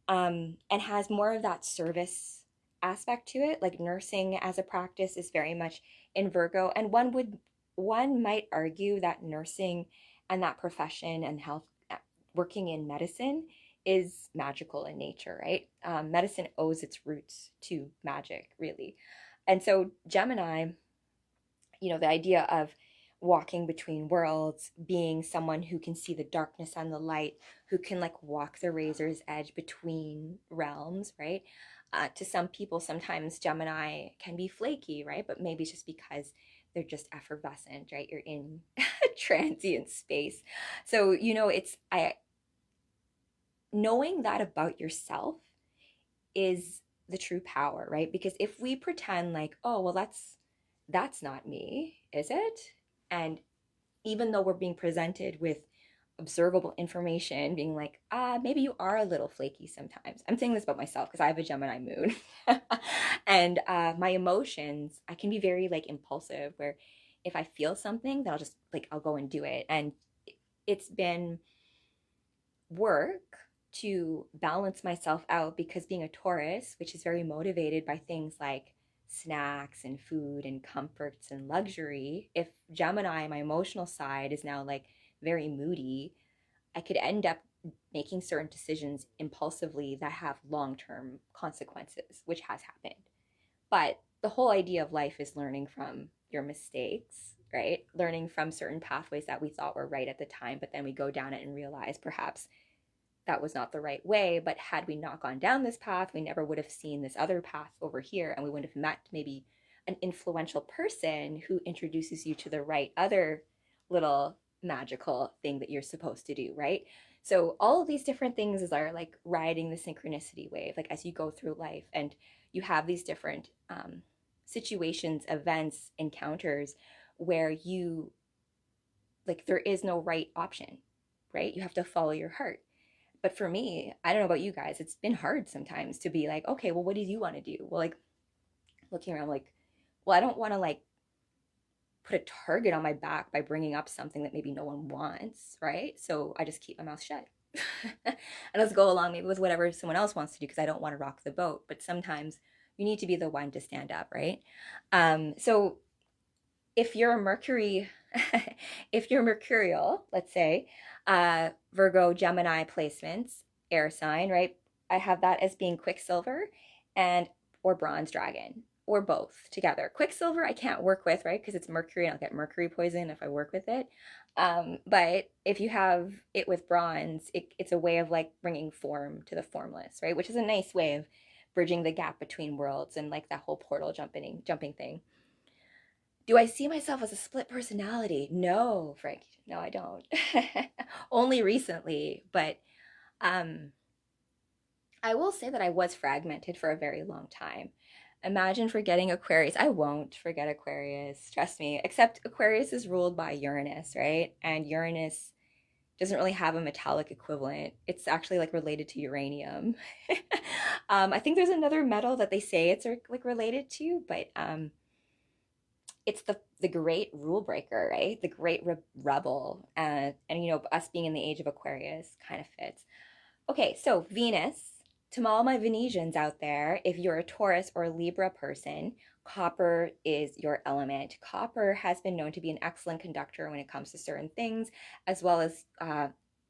and has more of that service aspect to it. Like nursing as a practice is very much in Virgo, and one might argue that nursing and that profession and health working in medicine is magical in nature, right? Medicine owes its roots to magic, really. And so Gemini, the idea of walking between worlds, being someone who can see the darkness and the light, who can like walk the razor's edge between realms, right? To some people, sometimes Gemini can be flaky, right? But maybe it's just because they're just effervescent, right? You're in transient space. So, it's I knowing that about yourself is the true power, right? Because if we pretend like, oh, well, that's not me, is it? And even though we're being presented with observable information, being like, maybe you are a little flaky sometimes. I'm saying this about myself because I have a Gemini moon. And my emotions, I can be very like impulsive, where if I feel something, then I'll go and do it. And it's been work to balance myself out, because being a Taurus, which is very motivated by things like snacks and food and comforts and luxury, if Gemini, my emotional side, is now like very moody, I could end up making certain decisions impulsively that have long-term consequences, which has happened. But the whole idea of life is learning from your mistakes, right? Learning from certain pathways that we thought were right at the time, but then we go down it and realize perhaps that was not the right way. But had we not gone down this path, we never would have seen this other path over here, and we would have met maybe an influential person who introduces you to the right other little magical thing that you're supposed to do, right? So all of these different things are like riding the synchronicity wave, like as you go through life, and you have these different situations, events, encounters where you like there is no right option, right? You have to follow your heart. But for me, I don't know about you guys, it's been hard sometimes to be like, okay, well, what do you want to do? Well, like looking around, like, well, I don't want to like put a target on my back by bringing up something that maybe no one wants, right? So I just keep my mouth shut. And let's go along maybe with whatever someone else wants to do, because I don't want to rock the boat. But sometimes you need to be the one to stand up, right? So if you're a Mercury, if you're mercurial, let's say, Virgo, Gemini placements, air sign, right? I have that as being Quicksilver and or Bronze Dragon, or both together. Quicksilver I can't work with, right? Because it's Mercury and I'll get Mercury poison if I work with it. But if you have it with Bronze, it's a way of like bringing form to the formless, right? Which is a nice way of bridging the gap between worlds and like that whole portal jumping thing. Do I see myself as a split personality? No, Frank. No, I don't. Only recently, but um, I will say that I was fragmented for a very long time. Imagine forgetting Aquarius. I won't forget Aquarius, trust me, except Aquarius is ruled by Uranus, right? And Uranus doesn't really have a metallic equivalent. It's actually like related to uranium. I think there's another metal that they say it's like related to, but it's the great rule breaker, right? The great rebel, and us being in the age of Aquarius kind of fits. Okay, so Venus, to all my Venetians out there, if you're a Taurus or a Libra person, copper is your element. Copper has been known to be an excellent conductor when it comes to certain things, as well as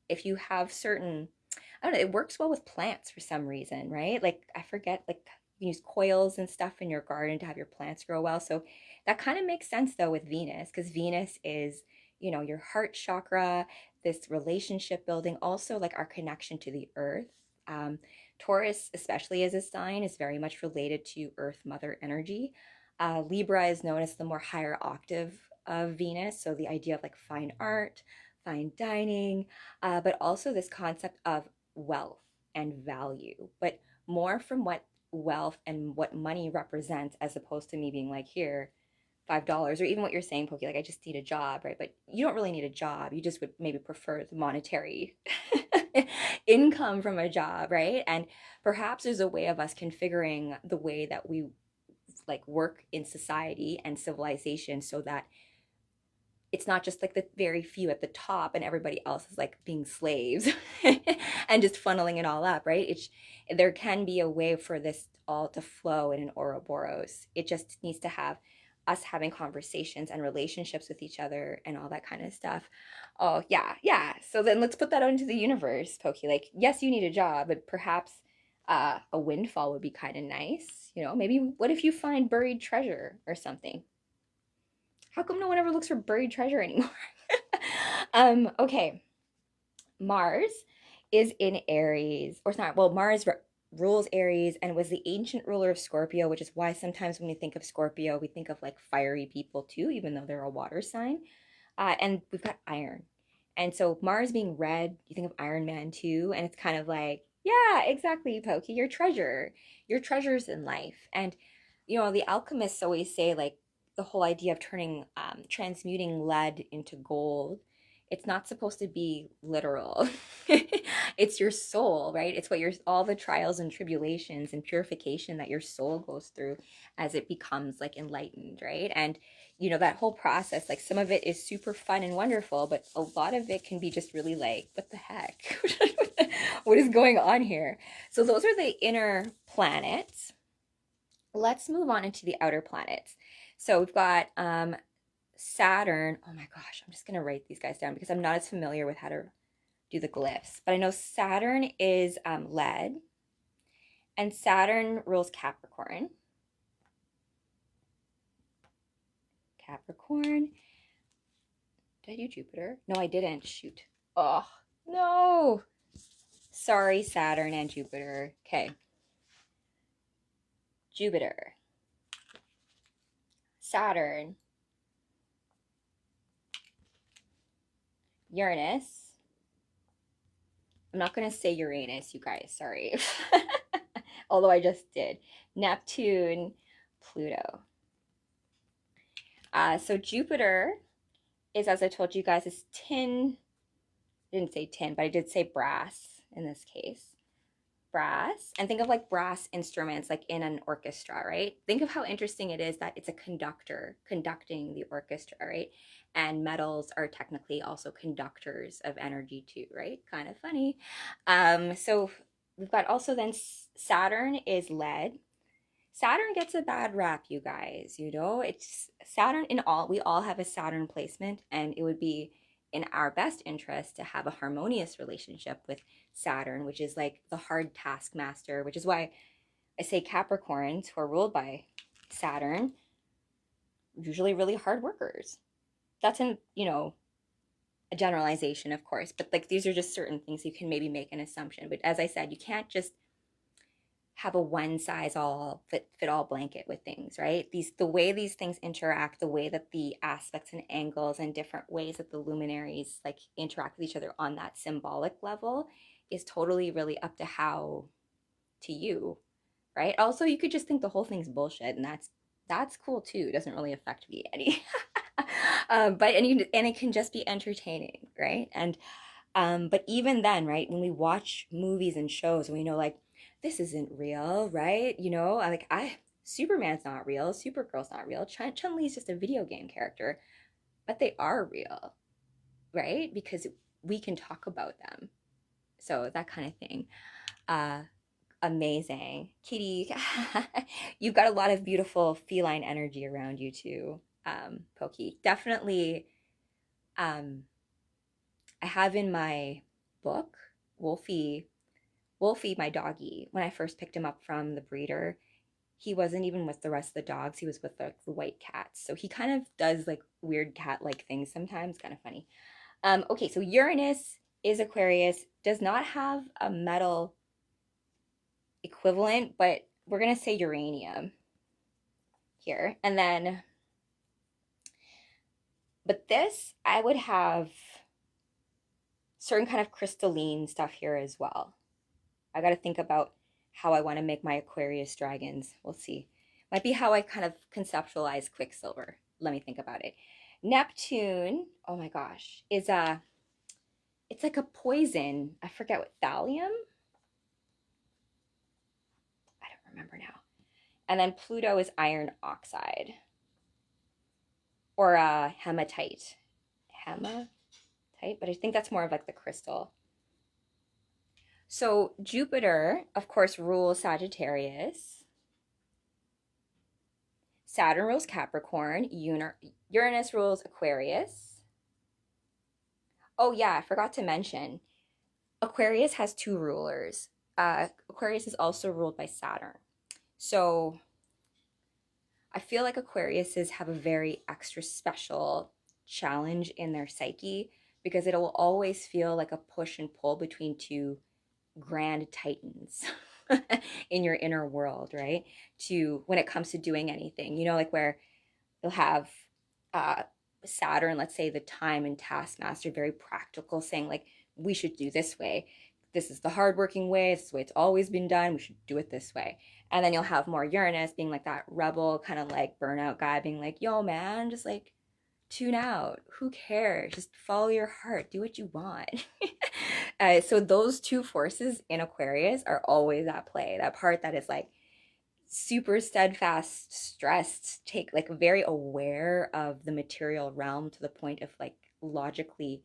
if you have certain, I don't know, it works well with plants for some reason, right? Like, I forget, like, you use coils and stuff in your garden to have your plants grow well. So that kind of makes sense though with Venus, because Venus is, your heart chakra, this relationship building, also like our connection to the earth. Taurus, especially as a sign, is very much related to Earth Mother energy. Libra is known as the more higher octave of Venus, so the idea of like fine art, fine dining, but also this concept of wealth and value, but more from what wealth and what money represents, as opposed to me being like, here, $5, or even what you're saying, Pokey, like I just need a job, right? But you don't really need a job. You just would maybe prefer the monetary income from a job, right? And perhaps there's a way of us configuring the way that we like work in society and civilization, so that it's not just like the very few at the top and everybody else is like being slaves and just funneling it all up, right? There can be a way for this all to flow in an Ouroboros. It just needs to have us having conversations and relationships with each other and all that kind of stuff. Oh, yeah, yeah. So then let's put that out into the universe, Pokey. Like, yes, you need a job, but perhaps a windfall would be kind of nice. Maybe what if you find buried treasure or something? How come no one ever looks for buried treasure anymore? Okay. Mars is in Aries, or it's not, well, Mars rules Aries and was the ancient ruler of Scorpio, which is why sometimes when we think of Scorpio, we think of like fiery people too, even though they're a water sign. And we've got iron. And so Mars being red, you think of Iron Man too. And it's kind of like, yeah, exactly, Pokey, your treasures in life. And, the alchemists always say like the whole idea of transmuting lead into gold, it's not supposed to be literal. It's your soul, right? It's all the trials and tribulations and purification that your soul goes through as it becomes like enlightened, right? And that whole process, like some of it is super fun and wonderful, but a lot of it can be just really like, what the heck? What is going on here? So those are the inner planets. Let's move on into the outer planets. So we've got Saturn. Oh my gosh, I'm just going to write these guys down because I'm not as familiar with how to do the glyphs. But I know Saturn is lead, and Saturn rules Capricorn. Capricorn. Did I do Jupiter? No, I didn't. Shoot. Oh, no. Sorry, Saturn and Jupiter. Okay. Jupiter. Saturn. Uranus. I'm not going to say Uranus, you guys. Sorry. Although I just did. Neptune. Pluto. So Jupiter is, as I told you guys, is tin. I didn't say tin, but I did say brass in this case. Brass. And think of like brass instruments like in an orchestra, right? Think of how interesting it is that it's a conductor conducting the orchestra, right? And metals are technically also conductors of energy too, right? Kind of funny. So we've got also then Saturn is lead. Saturn gets a bad rap, you guys. It's Saturn we all have a Saturn placement, and it would be in our best interest to have a harmonious relationship with Saturn, which is like the hard taskmaster, which is why I say Capricorns, who are ruled by Saturn, usually really hard workers. That's a generalization, of course, but like these are just certain things you can maybe make an assumption. But as I said, you can't just have a one size all fit all blanket with things, right? The way these things interact, the way that the aspects and angles and different ways that the luminaries like interact with each other on that symbolic level is totally really up to you, right? Also, you could just think the whole thing's bullshit, and that's cool too. It doesn't really affect me any. And it can just be entertaining, right? And but even then, right, when we watch movies and shows, we know like this isn't real, right? Superman's not real. Supergirl's not real. Chun-Li's just a video game character, but they are real, right? Because we can talk about them. So that kind of thing. Uh, Amazing. Kitty, you've got a lot of beautiful feline energy around you too, Pokey. Definitely, um, I have in my book, Wolfie, Wolfie, my doggy, when I first picked him up from the breeder, he wasn't even with the rest of the dogs. He was with the white cats. So he kind of does like weird cat-like things sometimes, kind of funny. Okay, so Uranus is Aquarius, does not have a metal equivalent, but we're going to say uranium here. And then, but this, I would have certain kind of crystalline stuff here as well. I got to think about how I want to make my Aquarius dragons. We'll see. Might be how I kind of conceptualize Quicksilver. Let me think about it. Neptune, oh my gosh, is it's like a poison. I forget what, thallium? I don't remember now. And then Pluto is iron oxide or hematite. Hematite, but I think that's more of like the crystal. So Jupiter, of course, rules Sagittarius. Saturn rules Capricorn. Uranus rules Aquarius. Oh yeah, I forgot to mention, Aquarius has two rulers. Aquarius is also ruled by Saturn. So I feel like Aquariuses have a very extra special challenge in their psyche because it will always feel like a push and pull between two grand titans in your inner world, right? To when it comes to doing anything, you know, like where you'll have uh, Saturn, let's say the time and taskmaster, very practical, saying like, we should do this way. This is the hardworking way. This is the way it's always been done. We should do it this way. And then you'll have more Uranus being like that rebel kind of like burnout guy being like, yo, man, just like tune out. Who cares? Just follow your heart. Do what you want. So those two forces in Aquarius are always at play. That part that is like super steadfast, stressed, take like very aware of the material realm to the point of like logically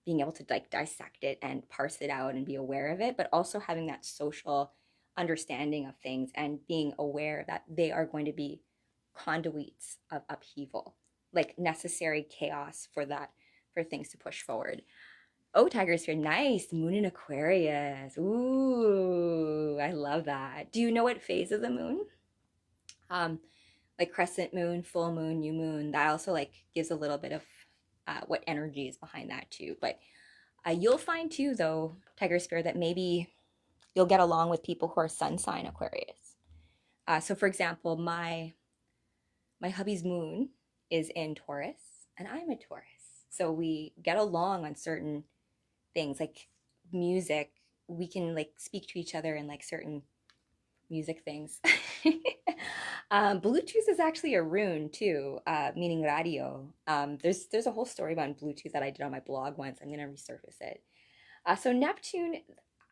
being able to like dissect it and parse it out and be aware of it, but also having that social understanding of things and being aware that they are going to be conduits of upheaval, like necessary chaos for that, for things to push forward. Oh, Tiger Sphere, nice. Moon in Aquarius. Ooh, I love that. Do you know what phase of the moon? Um, like crescent moon, full moon, new moon. That also like gives a little bit of what energy is behind that too. But you'll find too, though, Tiger Sphere, that maybe you'll get along with people who are sun sign Aquarius. So, for example, my hubby's moon is in Taurus, and I'm a Taurus. So we get along on certain things like music. We can like speak to each other in like certain music things. Bluetooth is actually a rune too, meaning radio. There's a whole story about Bluetooth that I did on my blog once. I'm gonna resurface it. So Neptune,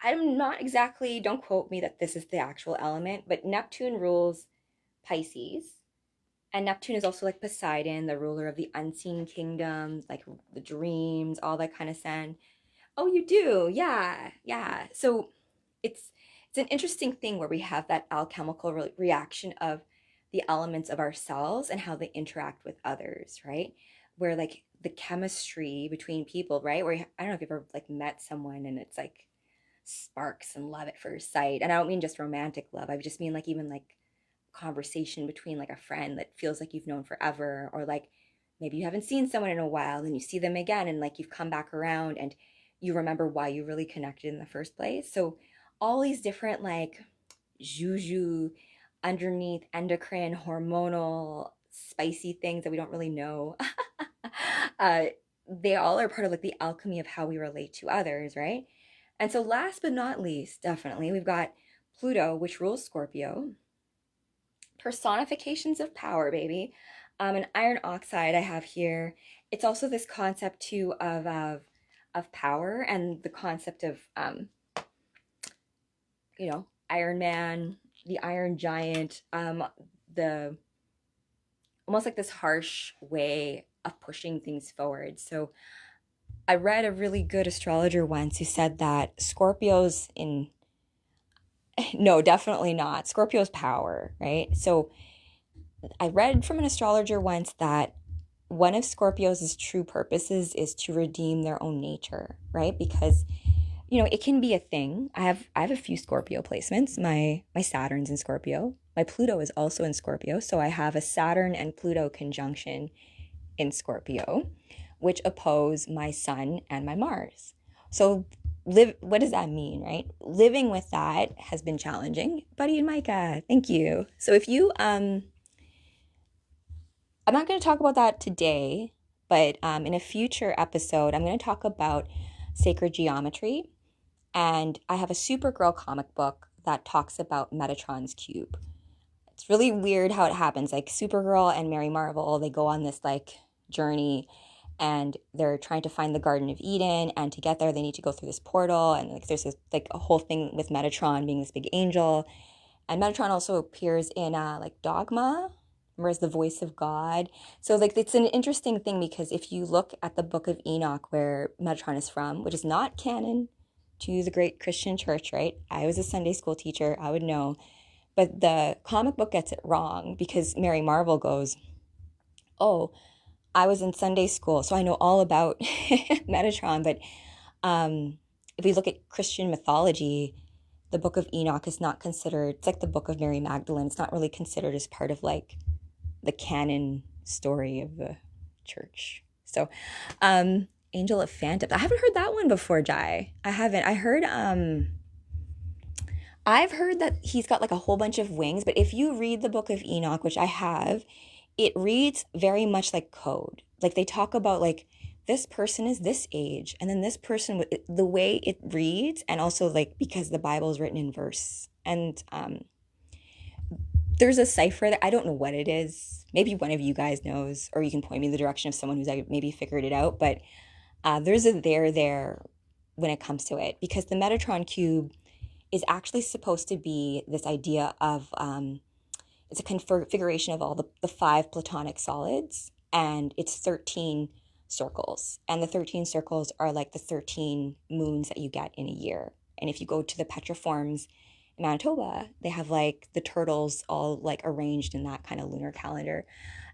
I'm not exactly, don't quote me that this is the actual element, but Neptune rules Pisces. And Neptune is also like Poseidon, the ruler of the unseen kingdom, like the dreams, all that kind of sand. Oh, you do? Yeah, yeah. So it's it's an interesting thing where we have that alchemical reaction of the elements of ourselves and how they interact with others, right? Where like the chemistry between people, right? Where I don't know if you've ever like met someone and it's like sparks and love at first sight. And I don't mean just romantic love. I just mean like even like conversation between like a friend that feels like you've known forever, or like maybe you haven't seen someone in a while and you see them again and like you've come back around and you remember why you really connected in the first place. So all these different like juju underneath endocrine hormonal spicy things that we don't really know, uh, they all are part of like the alchemy of how we relate to others, right? And so last but not least, definitely we've got Pluto, which rules Scorpio. Personifications of power, baby. An iron oxide I have here. It's also this concept too of power and the concept of Iron Man, the Iron Giant. the almost like this harsh way of pushing things forward. So I read a really good astrologer once who said that Scorpios in no, definitely not. Scorpio's power, right? So I read from an astrologer once that one of Scorpio's true purposes is to redeem their own nature, right? Because it can be a thing. I have a few Scorpio placements. My Saturn's in Scorpio. My Pluto is also in Scorpio, so I have a Saturn and Pluto conjunction in Scorpio, which oppose my Sun and my Mars. So what does that mean, right? Living with that has been challenging. Buddy and Micah, thank you. So if you I'm not going to talk about that today, but in a future episode, I'm going to talk about sacred geometry. And I have a Supergirl comic book that talks about Metatron's cube. It's really weird how it happens. Like Supergirl and Mary Marvel, they go on this like journey and they're trying to find the Garden of Eden. And to get there, they need to go through this portal. And like there's this like a whole thing with Metatron being this big angel. And Metatron also appears in like Dogma, as the voice of God. So like it's an interesting thing because if you look at the Book of Enoch where Metatron is from, which is not canon to the great Christian church, right? I was a Sunday school teacher, I would know. But the comic book gets it wrong because Mary Marvel goes, oh, I was in Sunday school, so I know all about Metatron. But if we look at Christian mythology, the Book of Enoch is not considered, it's like the Book of Mary Magdalene. It's not really considered as part of like the canon story of the church. So, Angel of Phantoms. I haven't heard that one before, Jai. I haven't. I've heard that he's got like a whole bunch of wings, but if you read the Book of Enoch, which I have, it reads very much like code. Like they talk about like this person is this age, and then this person, the way it reads, and also like because the Bible is written in verse, and there's a cipher that I don't know what it is. Maybe one of you guys knows, or you can point me in the direction of someone who's maybe figured it out. But there's a there when it comes to it, because the Metatron cube is actually supposed to be this idea of it's a configuration of all the five platonic solids, and it's 13 circles. And the 13 circles are like the 13 moons that you get in a year. And if you go to the petroforms in Manitoba, they have like the turtles all like arranged in that kind of lunar calendar.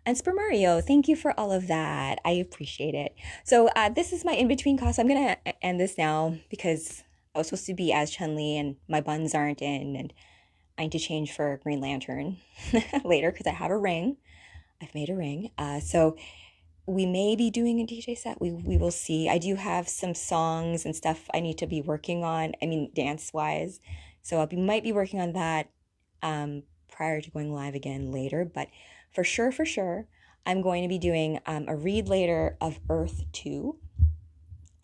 And Spermario, thank you for all of that. I appreciate it. So this is my in-between cost. I'm going to end this now because I was supposed to be as Chun-Li and my buns aren't in, and I need to change for Green Lantern later because I have a ring. I've made a ring. So we may be doing a DJ set. We will see. I do have some songs and stuff I need to be working on. I mean, dance-wise. So I might be working on that prior to going live again later. But for sure, I'm going to be doing a read later of Earth 2,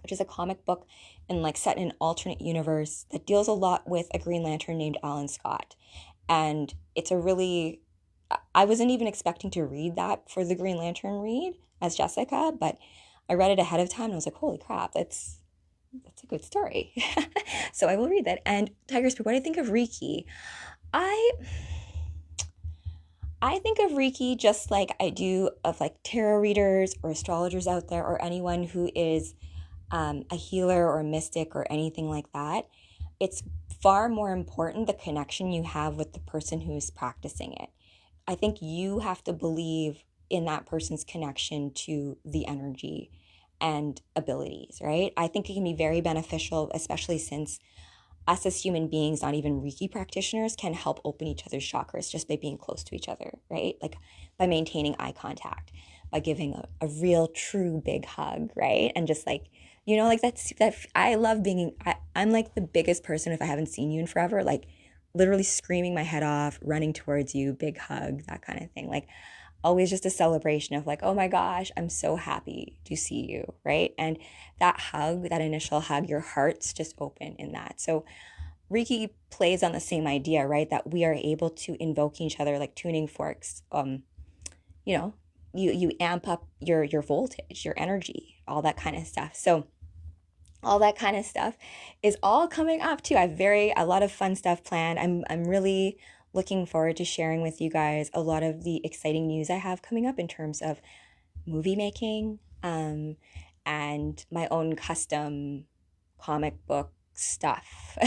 which is a comic book and like set in an alternate universe that deals a lot with a Green Lantern named Alan Scott. And it's a really, I wasn't even expecting to read that for the Green Lantern read as Jessica, but I read it ahead of time and I was like, holy crap, that's a good story. So I will read that. And Tiger Spirit, what do I think of Reiki? I think of Reiki just like I do of like tarot readers or astrologers out there, or anyone who is a healer or a mystic or anything like that. It's far more important the connection you have with the person who is practicing it. I think you have to believe in that person's connection to the energy and abilities, right? I think it can be very beneficial, especially since us as human beings, not even Reiki practitioners, can help open each other's chakras just by being close to each other, right? Like by maintaining eye contact, by giving a real, true big hug, right? And just like, like that. I love I'm like the biggest person if I haven't seen you in forever, like literally screaming my head off, running towards you, big hug, that kind of thing. Like always just a celebration of like, oh my gosh, I'm so happy to see you, right? And that hug, that initial hug, your heart's just open in that. So Reiki plays on the same idea, right? That we are able to invoke each other like tuning forks. You amp up your voltage, your energy, all that kind of stuff. So all that kind of stuff is all coming up too. I have a lot of fun stuff planned. I'm really looking forward to sharing with you guys a lot of the exciting news I have coming up in terms of movie making, and my own custom comic book stuff.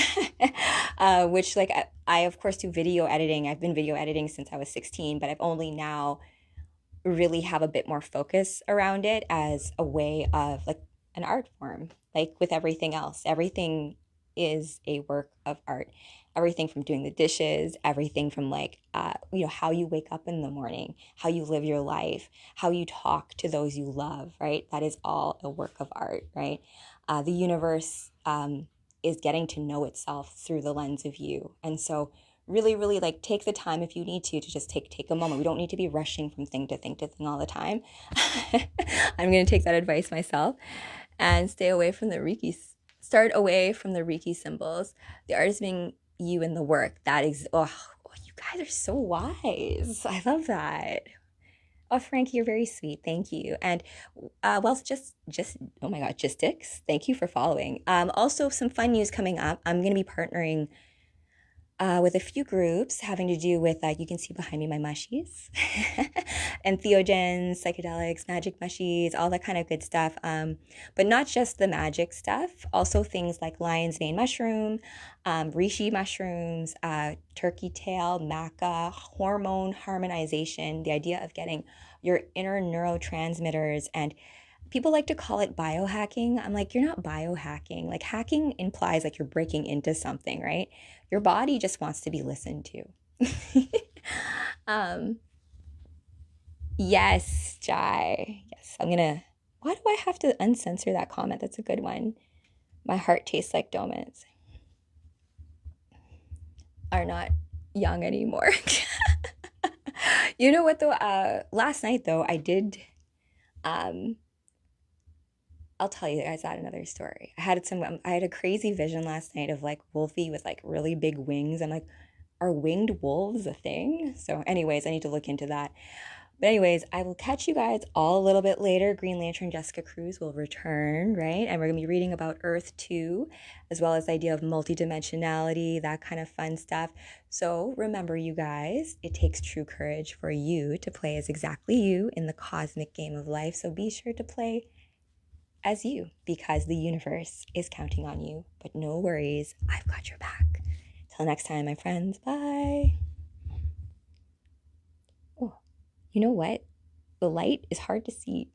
Which, like, I, of course, do video editing. I've been video editing since I was 16, but I've only now really have a bit more focus around it as a way of like an art form. Like with everything else, everything is a work of art. Everything from doing the dishes, everything from like, how you wake up in the morning, how you live your life, how you talk to those you love, right? That is all a work of art, right? The universe is getting to know itself through the lens of you. And so really, really, like, take the time if you need to just take a moment. We don't need to be rushing from thing to thing to thing all the time. I'm going to take that advice myself and stay away from the Reiki. Start away from the Reiki symbols. The art is being you in the work. That is, you guys are so wise. I love that. Oh, Frankie, you're very sweet. Thank you. And oh my God, Justix. Thank you for following. Also, some fun news coming up. I'm going to be partnering with a few groups having to do with, you can see behind me my mushies, entheogens, psychedelics, magic mushies, all that kind of good stuff. But not just the magic stuff, also things like lion's mane mushroom, reishi mushrooms, turkey tail, maca, hormone harmonization, the idea of getting your inner neurotransmitters. And people like to call it biohacking. I'm like, you're not biohacking. Like, hacking implies like you're breaking into something, right? Your body just wants to be listened to. Yes, Jai. Yes, why do I have to uncensor that comment? That's a good one. My heart tastes like donuts. Are not young anymore. You know what though? Last night though, I did, I'll tell you guys that another story. I had a crazy vision last night of like Wolfie with like really big wings. I'm like, are winged wolves a thing? So anyways, I need to look into that. But anyways, I will catch you guys all a little bit later. Green Lantern Jessica Cruz will return, right? And we're going to be reading about Earth 2, as well as the idea of multidimensionality, that kind of fun stuff. So remember, you guys, it takes true courage for you to play as exactly you in the cosmic game of life. So be sure to play as you, because the universe is counting on you. But no worries, I've got your back. Till next time, my friends. Bye. Oh, you know what? The light is hard to see.